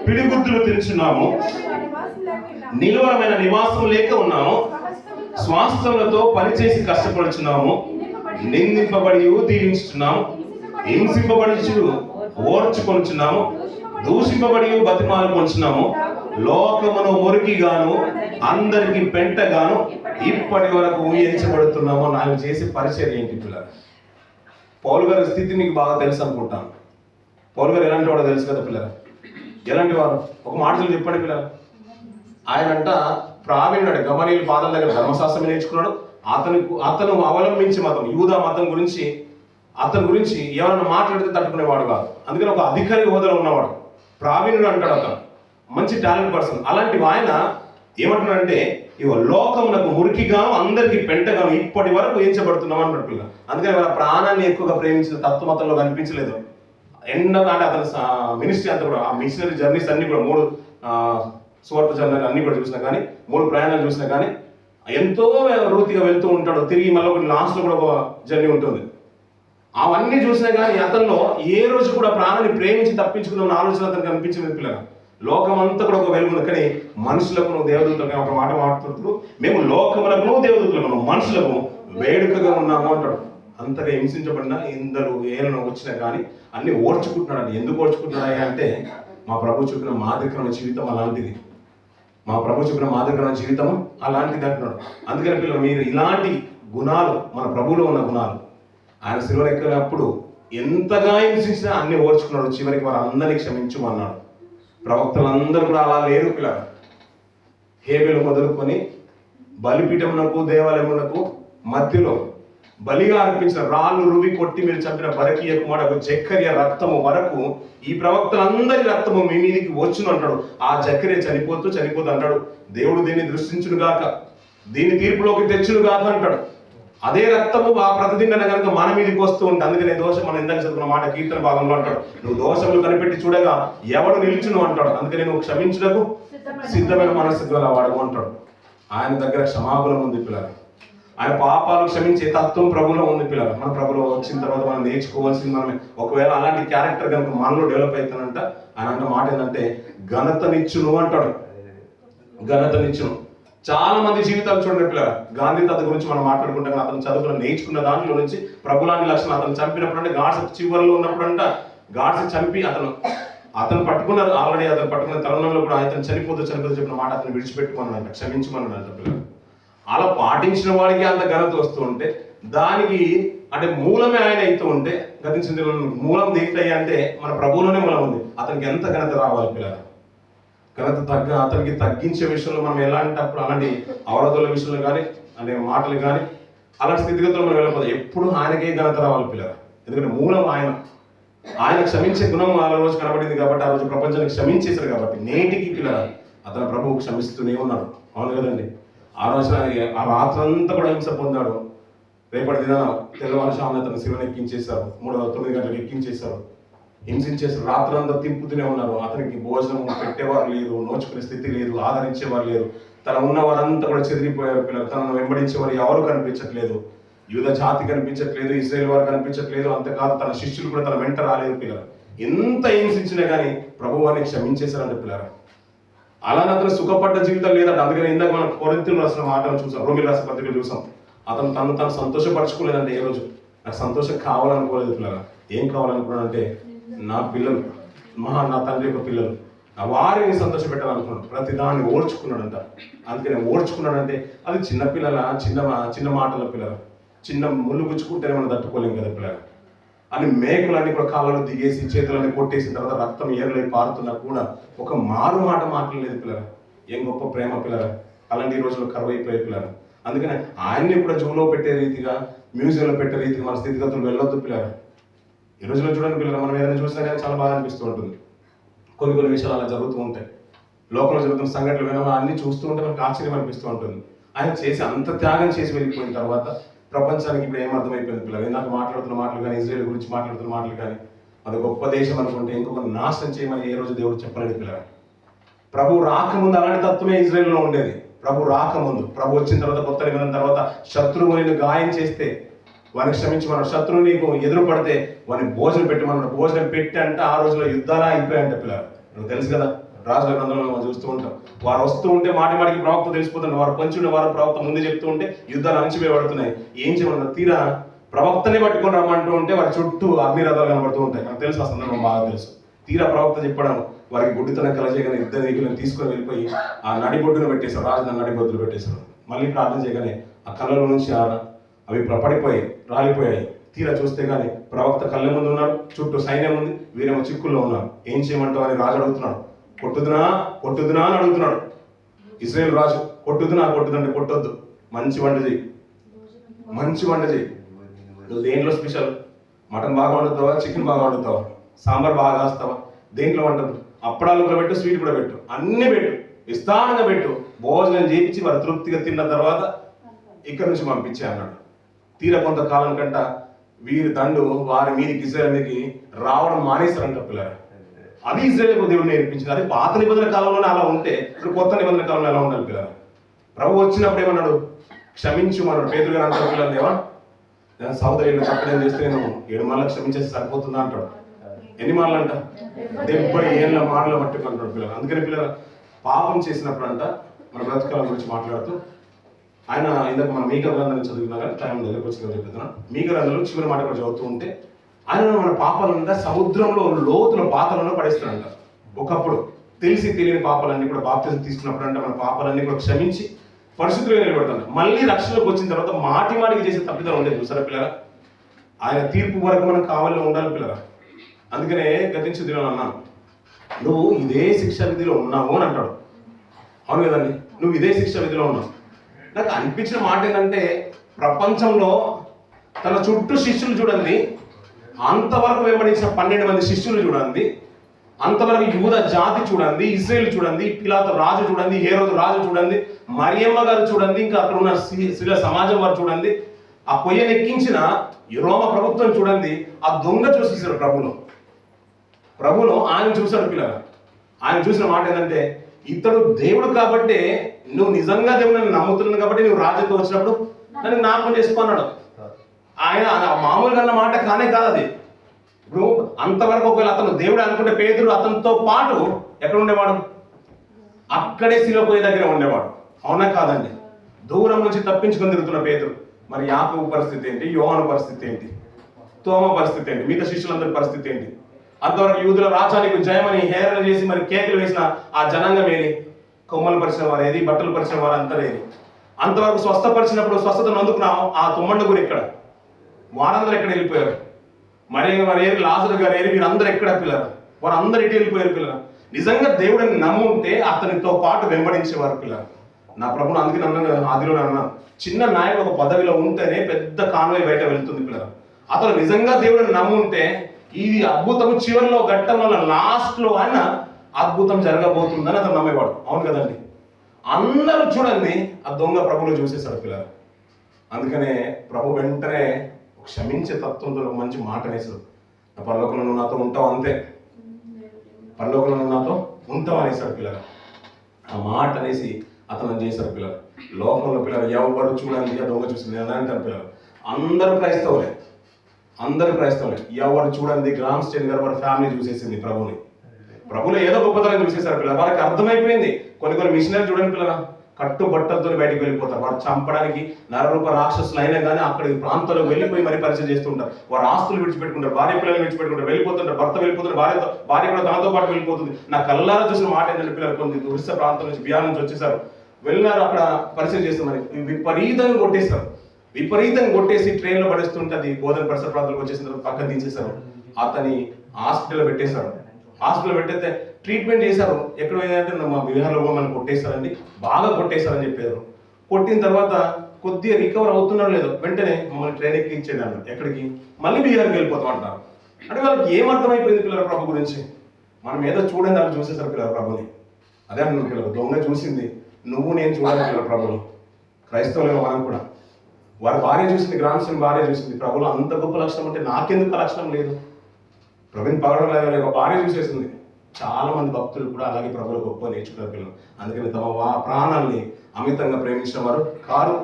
పిడిగుద్దులు తిరుచున్నాము, నిలువరమైన నివాసం లేక ఉన్నాము, స్వాస్థ్యములతో పనిచేసి కష్టపడుచున్నాము, నిందింపబడి దీవించుతున్నాము, హింసింపబడి ఓర్చుకొనుచున్నాము, దూషింపబడి బతిమాలు కొనుచున్నాము, లోకమును మురికిగాను అందరికి పెంటగాను ఇప్పటి వరకు ఊహించబడుతున్నాము. ఆయన చేసే పరిచయం ఏంటి పిల్లలు? పౌలు గారి స్థితి మీకు బాగా తెలుసు అనుకుంటాను. పౌలు గారు ఎలాంటి వాడో తెలుసు కదా పిల్లలు? ఎలాంటి వారు? ఒక మాటలు చెప్పండి పిల్లలు. ఆయనంట ప్రావీణ్యుడు, గమనీయుల పాదాల దగ్గర ధర్మశాస్త్రం నేర్చుకున్నాడు. అతను అవలంబించే మతం యూదా మతం గురించి అతని గురించి ఎవరైనా మాట్లాడితే తట్టుకునేవాడు కాదు. అందుకని ఒక అధికారి హోదాలో ఉన్నవాడు, ప్రావీణ్యుడు అంటాడు. అతను మంచి టాలెంట్ పర్సన్. అలాంటి ఆయన ఏమంటున్నాడంటే ఇవ లోకమునకు మురికిగాను అందరికి పెంటగాను ఇప్పటి వరకు ఎంచబడుతున్నాం అన్నట్టు పిల్ల. అందుకని వాళ్ళ ప్రాణాన్ని ఎక్కువగా ప్రేమించిన తత్వమతంలో కనిపించలేదు. అంటే అతని మినిస్ట్రీ అంతా కూడా, ఆ మిషనరీ జర్నీస్ అన్ని కూడా 3 సువార్త జర్నీలు అన్ని కూడా చూసినా కానీ, 3 ప్రయాణాలు చూసినా కానీ ఎంతో వృత్తిగా వెళ్తూ ఉంటాడు. తిరిగి మళ్ళీ ఒకటి లాస్ట్లో కూడా ఒక జర్నీ ఉంటుంది. అవన్నీ చూసినా కానీ అతనిలో ఏ రోజు కూడా ప్రాణాన్ని ప్రేమించి తప్పించుకున్న ఆలోచన అతనికి కనిపించింది పిల్లగా. లోకం అంతా కూడా ఒక వెలుగు ఉంది. కానీ మనుషులకు దేవదూతలకు ఒక మాట మాట్లాడుతూ మేము లోకములకు దేవదూతలకు మనుషులకు వేడుకగా ఉన్నాము అంటాడు. అంతగా హింసించబడిన ఇందరు ఏలను వచ్చినా కానీ అన్ని ఓర్చుకుంటున్నాడు. ఎందుకు ఓర్చుకుంటున్నాడు అంటే మా ప్రభు చూపిన మాదిరికరమైన జీవితం అలాంటిది. మా ప్రభు చూపిన మాదిరికరమైన జీవితం అలాంటిది అంటున్నాడు. అందుకని పిల్లలు మీరు ఇలాంటి గుణాలు, మన ప్రభువులో ఉన్న గుణాలు, ఆయన సిలువలో ఎక్కినప్పుడు ఎంతగా హింసించినా అన్ని ఓర్చుకున్నాడు. చివరికి వారందరినీ క్షమించమన్నాడు. ప్రవక్తలందరూ కూడా అలా లేరు పిల్లలు. హేబెలు మొదలుకొని బలిపీఠమునకు దేవాలయమునకు మధ్యలో బలిగా అర్పించిన రాళ్ళు రువి కొట్టి మీరు చంపిన బరకీయ కుమారుడు జక్కర్య రక్తము వరకు ఈ ప్రవక్తలందరి రక్తము మీ మీదికి వచ్చును అంటాడు. ఆ జక్కర్య చనిపోతూ అంటాడు దేవుడు దీన్ని దృష్టించును గాక, దీన్ని తీర్పులోకి తెచ్చును గాక అంటాడు. అదే రక్తము ఆ ప్రతిదిన కనుక మన మీదకి వస్తూ ఉంటుంది. అందుకనే దోషం మనం ఇందాక చదువుకున్న మాట కీర్తన భాగంలో అంటాడు నువ్వు దోషములు కనిపెట్టి చూడగా ఎవడు నిలుచును అంటాడు. అందుకని నువ్వు క్షమించుటకు సిద్ధమైన మనస్సు గల వాడము అంటాడు. ఆయన దగ్గర క్షమాపణ ఉంది పిల్లలు. ఆయన పాపాలు క్షమించే తత్వం ప్రభులో ఉంది పిల్లలు. మన ప్రభులో వచ్చిన తర్వాత మనం నేర్చుకోవాల్సింది మనమే. ఒకవేళ అలాంటి క్యారెక్టర్ కనుక మనలో డెవలప్ అవుతానంట, ఆయన అంటే మాట ఏంటంటే ఘనతనిచ్చును అంటాడు. ఘనతనిచ్చును. చాలా మంది జీవితాలు చూడండి పిల్లలు. గాంధీ తాత గురించి మనం మాట్లాడుకుంటాం కానీ అతను చదువుకున్న నేర్చుకున్న దాంట్లో నుంచి ప్రభులాంటి లక్షణం అతను చంపినప్పుడు అంటే గాడ్స్ చివరిలో ఉన్నప్పుడంట గాడ్స్ చంపి అతను పట్టుకున్నారు. ఆల్రెడీ అతను పట్టుకున్న తరుణంలో కూడా అతను చనిపోతూ చెప్పిన మాట అతను విడిచిపెట్టుకున్నాడంట, క్షమించమన్నాడంట పిల్లలు. అలా పాటించిన వాడికి అంత ఘనత వస్తూ ఉంటే దానికి అంటే మూలమే ఆయన అవుతూ ఉంటే గతించిన మూలం దేంటయ్యా అంటే మన ప్రభువులోనే మూలం ఉంది. అతనికి ఎంత ఘనత రావాలి పిల్లలు. ఘనత అతనికి తగ్గించే విషయంలో మనం ఎలాంటప్పుడు అలాంటి అవరోధాల విషయంలో కానీ అంటే మాటలు కానీ అలాంటి స్థితిగతులు మనం వెళ్ళకపోతే ఎప్పుడు ఆయనకే ఘనత రావాలి పిల్లలు. ఎందుకంటే మూలం ఆయన క్షమించే గుణం ఆ రోజు కనబడింది కాబట్టి ఆ రోజు ప్రపంచానికి క్షమించేశారు కాబట్టి నేటికి పిల్లలు అతను ప్రభువు క్షమిస్తూనే ఉన్నాడు. అవును కదండి. ఆ రోజున ఆ రాత్రంతా కూడా హింస పొందాడు. రేపటి దిన తెల్లవారుజామున అతను శివను ఎక్కించేశారు, 9 గంటలకు ఎక్కించేశారు, హింసించేశారు. రాత్రంతా తిప్పుతూనే ఉన్నారు. అతనికి భోజనం పెట్టేవారు లేదు, నోచుకునే స్థితి లేదు, ఆదరించేవారు లేరు. తన ఉన్న వారంతా కూడా చెదిరిపోయారు పిల్లలు. తనను వెంబడించేవారు ఎవరు కనిపించట్లేదు. యూద జాతి కనిపించట్లేదు, ఇశ్రాయేల్ వారు కనిపించట్లేదు. అంతేకాదు తన శిష్యులు కూడా తన వెంట రాలేదు పిల్లలు. ఎంత హింసించినా కానీ ప్రభువాన్ని క్షమించేశారంటే పిల్లలు. అలానే అతను సుఖపడ్డ జీవితం లేదంటే. అందుకని ఇందాక మనం కొరింథీయులు రాసిన మాటను చూసాం, రోమీయులు రాసిన పత్రికలు చూసాం. అతను తను సంతోషపరచుకోలేదంటే ఏ రోజు. నాకు సంతోషం కావాలనుకోలేదు పిల్లలు. ఏం కావాలనుకున్నాడంటే నా పిల్లలు నా తండ్రి యొక్క పిల్లలు వారిని సంతోష పెట్టాలనుకున్నాడు. ప్రతి దాన్ని ఓర్చుకున్నాడంట. అందుకని ఓర్చుకున్నాడంటే అది చిన్న పిల్లల చిన్న మాటల పిల్లలు. చిన్న ముళ్ళు గుచ్చుకుంటేనే మనం తట్టుకోలేం కదా పిల్లలు. అని మేకులన్నీ కూడా కాళ్ళలో దిగేసి చేతులన్నీ కొట్టేసిన తర్వాత రక్తం ఏరులై పారుతున్నా కూడా ఒక మారు మాట మాట్లాడలేదు పిల్లలు. ఏం గొప్ప ప్రేమ పిల్లలు. అలాంటి ఈ రోజుల్లో కరువైపోయే పిల్లలు. అందుకని ఆయన్ని కూడా జూలో పెట్టే రీతిగా మ్యూజియంలో పెట్టే రీతిగా మన స్థితిగతులు వెళ్ళొద్దు పిల్లలు. ఈ రోజులో చూడండి పిల్లలు, మనం ఏదైనా చూసినా కానీ చాలా బాగా అనిపిస్తూ ఉంటుంది. కొన్ని విషయాలు అలా జరుగుతూ ఉంటాయి. లోకంలో జరుగుతున్న సంఘటనలు వినమా అన్ని చూస్తూ ఉంటే మనకు ఆశ్చర్యం అనిపిస్తూ ఉంటుంది. ఆయన చేసి అంత త్యాగం చేసి వెళ్ళిపోయిన తర్వాత ప్రపంచానికి ఇప్పుడు ఏం అర్థమైపోయింది పిల్లలు. ఇందాక మాట్లాడుతున్న మాటలు కానీ ఇజ్రాయెల్ గురించి మాట్లాడుతున్న మాటలు కానీ అది గొప్ప దేశం అనుకుంటే ఇంకొక నాశనం చేయమని ఏ రోజు దేవుడు చెప్పలేడు పిల్లలు. ప్రభు రాకముందు అలాంటి తత్వమే ఇజ్రాయెల్లో ఉండేది. ప్రభు రాకముందు, ప్రభు వచ్చిన తర్వాత కొత్త నిబంధన తర్వాత శత్రువుని గాయం చేస్తే వారిని క్షమించమన్నాడు. శత్రువు నీకు ఎదురు పడితే వారిని భోజనం పెట్టమన్నాడు. భోజనం పెట్టి అంటే ఆ రోజులో యుద్ధాలా అయిపోయాయంట పిల్లలు. నాకు తెలుసు కదా, రాజుల గ్రంథంలో మనం చూస్తూ ఉంటాం. వారు వస్తూ ఉంటే మాటికి ప్రవక్త తెలిసిపోతున్నారు. వారు పంచుండే వారు ప్రవక్త ముందు చెప్తూ ఉంటే యుద్ధాలు అణచివేయబడుతున్నాయి. ఏం చేయమన్నారు? తీరా ప్రవక్తని పట్టుకొని రమ్మంటూ ఉంటే వారి చుట్టూ అగ్నిరథాలు కనబడుతూ ఉంటాయి. నాకు తెలుసు, ఆ సందర్భం బాగా తెలుసు. తీరా ప్రవక్త చెప్పడం వారికి గుడ్డితనం కలచేయగానే యుద్ధ నీకులను తీసుకొని వెళ్ళిపోయి ఆ నడిబొడ్డును పెట్టేశారు. రాజు నడిబొడ్డులు పెట్టేశారు. మళ్ళీ ప్రార్థన చేయగానే ఆ కళ్ళలో నుంచి అవి పడిపోయి రాలిపోయాయి. తీరా చూస్తే కానీ ప్రవక్త కళ్ళ ముందు ఉన్నాడు, చుట్టూ సైన్యం ఉంది, వీరేమో చిక్కుల్లో ఉన్నారు. ఏం చేయమంటావు అని రాజు అడుగుతున్నాడు. కొట్టుదునా అని అడుగుతున్నాడు. ఇశ్రాయేల్ రాజు కొట్టుదంటే కొట్టొద్దు, మంచి వంట చేయి. నువ్వు దేంట్లో స్పెషల్? మటన్ బాగా వండుతావా, చికెన్ బాగా వండుతావా, సాంబార్ బాగా కాస్తావా, దేంట్లో వండదు? అప్పడాలు కూడా పెట్టు, స్వీట్ కూడా పెట్టు, అన్ని పెట్టు, విస్తారంగా పెట్టు. భోజనం చేయించి వారు తృప్తిగా తిన్న తర్వాత ఇక్కడి నుంచి పంపించే అన్నాడు. తీరా కొంతకాలం కంట వీరి దండు వారి మీదకి ఇజ్రాయేల్ మీదకి రావడం మానేశారంట పిల్లలు. అది ఇజ్రాయేల్ దేవుడు నేర్పించింది. అది పాత నిబంధన కాలంలోనే అలా ఉంటే ఇప్పుడు కొత్త నిబంధన కాలంలో ఎలా ఉండాలి పిల్లలు? ప్రభు వచ్చినప్పుడు ఏమన్నాడు? క్షమించుమన్నాడు. పేతురు గారు అంటారు పిల్లలు, దేవా సహోదరులు తప్పడం చేస్తే నేను 7 మార్లు క్షమించేసి సరిపోతుందా అంటాడు. ఎన్ని మార్లు అంట? 70 ఏళ్ళ మార్లు పట్టుకుంటాడు పిల్లలు. అందుకని పిల్లలు పాపం చేసినప్పుడు అంట మన బ్రతకాల గురించి మాట్లాడుతూ ఆయన ఇందాక మన మీక గ్రంథాన్ని చదువుకున్నా కానీ టైం దగ్గరకు వచ్చి చెప్తున్నాను. మీక గ్రంథంలో చివరి మాట కూడా చదువుతూ ఉంటే ఆయన మన పాపాలంతా సముద్రంలో లోతుల పాతలను పడేస్తాడంట. ఒకప్పుడు తెలియని పాపాలన్నీ కూడా బాప్తిజం తీసుకున్నప్పుడు అంటే మన పాపాలన్నీ కూడా క్షమించి పరిశుద్ధులుగా నిలబెడతాడు. మళ్ళీ రక్షణలోకి వచ్చిన తర్వాత మాటికి చేసే తప్పిదం ఉండేది చూసారా పిల్లరా? ఆయన తీర్పు వరకు మనం కావాలని ఉండాలి పిల్లరా. అందుకనే గతించే దినం అన్నాను, నువ్వు ఇదే శిక్షా విధిలో ఉన్నావు అని అంటాడు. అవును కదండి, నువ్వు ఇదే శిక్షా విధిలో ఉన్నావు. నాకు అనిపించిన మాట ఏంటంటే ప్రపంచంలో తన చుట్టూ శిష్యులు చూడండి, అంతవరకు వెంబడించిన 12 మంది శిష్యులు చూడండి, అంతవరకు యూద జాతి చూడండి, ఇశ్రాయేల్ చూడండి, పిలాతు రాజు చూడండి, హేరోదు రాజు చూడండి, మరియమ్మ గారు చూడండి, ఇంకా అక్కడ ఉన్న స్త్రీల సమాజం వారు చూడండి, ఆ పొయ్యను ఎక్కించిన రోమ ప్రభుత్వం చూడండి, ఆ దొంగ చూసేసాడు ప్రభులో ఆయన చూశాడు పిల్లలు. ఆయన చూసిన మాట ఏంటంటే ఇతడు దేవుడు కాబట్టి నువ్వు నిజంగా దేవుడిని నమ్ముతున్నావు కాబట్టి నువ్వు రాజ్యంతో వచ్చినప్పుడు నన్ను జ్ఞాపకం చేసుకో అన్నాడు. ఆయన మామూలుగా అన్న మాట కానే కాదు అది. ఇప్పుడు అంతవరకు ఒకవేళ అతను దేవుడు అనుకుంటే పేతురు అతనితో పాటు ఎక్కడ ఉండేవాడు? అక్కడే శిలువ పోయే దగ్గర ఉండేవాడు. అవునా కాదండి? దూరం నుంచి తప్పించుకొని తిరుగుతున్న పేతురు. మరి యాకోబు పరిస్థితి ఏంటి? యోహాను పరిస్థితి ఏంటి? తోమ పరిస్థితి ఏంటి? మిగతా శిష్యులందరి పరిస్థితి ఏంటి? అంతవరకు యూదుల రాజానికి జయమని హేళన చేసి మరి కేకులు వేసిన ఆ జనాంగం ఏది? కొమ్మలు పరిచిన వారు ఏది? బట్టలు పరిచిన వారు అంతా ఏది? అంతవరకు స్వస్థపరిచినప్పుడు స్వస్థతను అందుకున్న ఆ తుమ్మండుగురు ఎక్కడ? వారందరూ ఎక్కడ వెళ్ళిపోయారు? మరి ఏరి లాజరు గారు ఏరి వీరందరూ ఎక్కడ పిల్లలు? వారు అందరు ఇటు వెళ్ళిపోయారు పిల్లలు. నిజంగా దేవుడిని నమ్ముంటే అతనితో పాటు వెంబడించేవారు పిల్లలు. నా ప్రభుని అందుకే నన్ను ఆదిలో అన్నాను, చిన్న నాయకుడు ఒక పదవిలో ఉంటేనే పెద్ద కాన్వాయ్ బయట వెళ్తుంది పిల్లలు. అతను నిజంగా దేవుడిని నమ్ముంటే ఇది అద్భుతం చివరిలో ఘట్టం వల్ల లాస్ట్లో ఆయన అద్భుతం జరగబోతుందని అతను నమ్మేవాడు. అవును కదండి? అందరూ చూడండి ఆ దొంగ ప్రభువులు చూసేశారు పిల్లలు. అందుకనే ప్రభు వెంటనే క్షమించే తత్వంతో ఒక మంచి మాట అనేసాడు. నా పరలోకంలో నువ్వు నాతో ఉంటావు, అంతే, పరలోకంలో నువ్వు నాతో ఉంటావు అనేసాడు పిల్లలు. ఆ మాట అనేసి అతను చేశారు పిల్లలు. లోకంలో పిల్లలు ఎవరు చూడండి ఆ దొంగ చూసింది అని అంటారు పిల్లలు. అందరూ క్రైస్తవులే, ఎవరు చూడండి గ్రామ్ స్టేన్ గారు వారి ఫ్యామిలీ చూసేసింది ప్రభువులో ఏదో గొప్పతనం చూసేశారు పిల్లలు. వారికి అర్థమైపోయింది. కొన్ని మిషనరీ చూడండి పిల్లల కట్టు బట్టలతో బయటకు వెళ్ళిపోతారు. వారు చంపడానికి నరరూప రాక్షసులు అయినా కానీ అక్కడి ప్రాంతాల్లో వెళ్ళిపోయి మరి పరిచయం చేస్తుంటారు. వారు ఆస్తులు విడిచిపెట్టుకుంటారు, భార్య పిల్లలు విడిచిపెట్టుకుంటారు, వెళ్ళిపోతుంటారు, భర్త వెళ్ళిపోతుంటారు, భార్య కూడా తనతో పాటు వెళ్ళిపోతుంది. నా కళ్ళారా చూసిన మాట ఏంటంటే పిల్లలు కొన్ని ఒరిస్సా ప్రాంతం నుంచి బిహార్ నుంచి వచ్చేసారు, వెళ్ళినారు, అక్కడ పరిచయం చేస్తారు, మరి విపరీతంగా కొట్టేసి ట్రైన్లో పడేస్తుంటే అది బోధన పరిసర ప్రాంతాలకు వచ్చేసిన తర్వాత పక్కన తీసేశారు. అతని హాస్పిటల్లో పెట్టేశారు. పెట్టేస్తే ట్రీట్మెంట్ చేశారు. ఎక్కడ పోయిందంటే మా బీహార్లో మమ్మల్ని కొట్టేశారండి, బాగా కొట్టేశారని చెప్పారు. కొట్టిన తర్వాత కొద్దిగా రికవర్ అవుతున్నాడు లేదో వెంటనే మమ్మల్ని ట్రైన్ ఎక్కించేది అన్నారు. ఎక్కడికి? మళ్ళీ బీహార్కి వెళ్ళిపోతాం అంటారు. అంటే వాళ్ళకి ఏమర్థమైపోయింది పిల్లల ప్రభు గురించి? మనం ఏదో చూడండి వాళ్ళు చూసేసారు పిల్లల ప్రభుని. అదే అంటున్నారు పిల్లలు, దొంగ చూసింది, నువ్వు నేను చూడాలి పిల్లల ప్రభుని. క్రైస్తవులుగా మనం కూడా వారి భార్య చూసింది, గ్రామస్తుని భార్య చూసింది. ప్రభులో అంత గొప్ప లక్షణం ఉంటే నాకెందుకు ఆ లక్షణం లేదు? ప్రభుని పగడం లేదు, ఒక భార్య చూసేసింది. చాలా మంది భక్తులు కూడా అలాగే ప్రభువులు గొప్ప నేర్చుకున్నారు పిల్లలు. అందుకని తమ ప్రాణాన్ని అమితంగా ప్రేమించిన వారు కారు.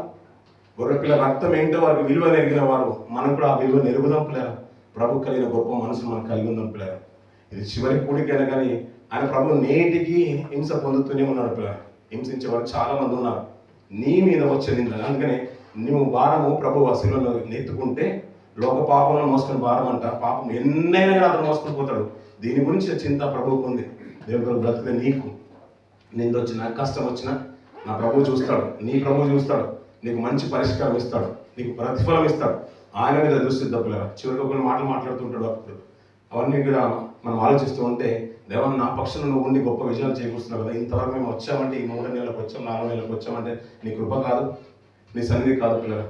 గొర్రె పిల్లల రక్తం ఏంటో వారికి విలువ నెరిగిన వారు. మనం కూడా ఆ విలువ నెరుగుదాం పిల్లలు. ప్రభు కలిగిన గొప్ప మనసును మనం కలిగి ఉందాం పిల్లలు. ఇది చివరి కూడికైనా కానీ ఆయన ప్రభు నేటికి హింస పొందుతూనే ఉన్నాడు పిల్లలు. హింసించే వారు చాలా మంది ఉన్నారు. నీ మీద వచ్చే నింద. అందుకని నువ్వు భారము ప్రభు శిలువలో నెత్తుకుంటే లోక పాపంలో మోసుకుని భారం అంట. పాపం ఎన్నైనా కానీ అతను మోసుకొని పోతాడు. దీని గురించి చింత ప్రభువుకు ఉంది. దేవుడు కొరకు బ్రతికే నీకు నింద వచ్చినా కష్టం వచ్చినా నా ప్రభువు చూస్తాడు, నీ ప్రభువు చూస్తాడు, నీకు మంచి పరిష్కారం ఇస్తాడు, నీకు ప్రతిఫలం ఇస్తాడు. ఆయన మీద దృష్టి తప్పులేరా. చివరికి కొన్ని మాటలు మాట్లాడుతుంటాడు అప్పుడు. అవన్నీ కూడా మనం ఆలోచిస్తూ ఉంటే దేవన్ నా పక్షంలో నువ్వు ఉండి గొప్ప విజయాలు చేకూరుస్తున్నావు కదా. ఇంతవరకు మేము వచ్చామంటే ఈ 3 నెలలకు వచ్చాం, 4 నెలలకు వచ్చామంటే నీ కృప కాదు, నీ సన్నిధి కాదు పిల్లలు.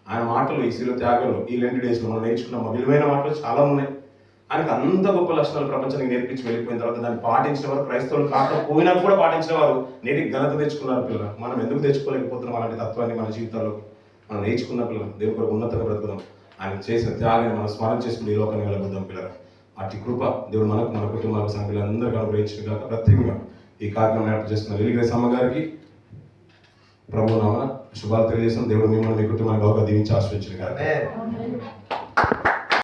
ఆయన మాటలు ఈ శిలువ త్యాగంలో ఈ లెంట్ డేస్లో మనం నేర్చుకున్నాం. విలువైన మాటలు చాలా ఉన్నాయి. ఆయనకు అంత గొప్ప లక్షణాలు ప్రపంచానికి నేర్పించి వెళ్ళిపోయిన తర్వాత దాన్ని పాటించిన వారు, క్రైస్తవులు కాకపోయినా కూడా పాటించిన వారు నేటికి ఘనత తెచ్చుకున్నారు పిల్లలు. మనం ఎందుకు తెచ్చుకోలేకపోతున్నాం అలాంటి తత్వాన్ని మన జీవితాల్లో? మనం నేర్చుకున్న పిల్లలు దేవుని కొరకు ఉన్నతంగా బ్రతుకుదాం. ఆయన చేసిన త్యాగాన్ని మనం స్మరణ చేసుకుని ఈ లోకాన్ని వెళ్ళబోద్దాం పిల్లలు. అట్టి కృప దేవుడు మనకు, మన కుటుంబాలకు, సంఘాలందరికీ అనుగ్రహించిన కాక ప్రత్యేకంగా ఈ కార్యక్రమం ఏర్పాటు చేస్తున్న లిలిగ్రేస్ అమ్మగారికి ప్రభు నామమున శుభాలు తెలియజేస్తున్నాం. దేవుడు మిమ్మల్ని మీ కుటుంబాన్ని బాగా దీవించి ఆశీర్వదించిన కాక.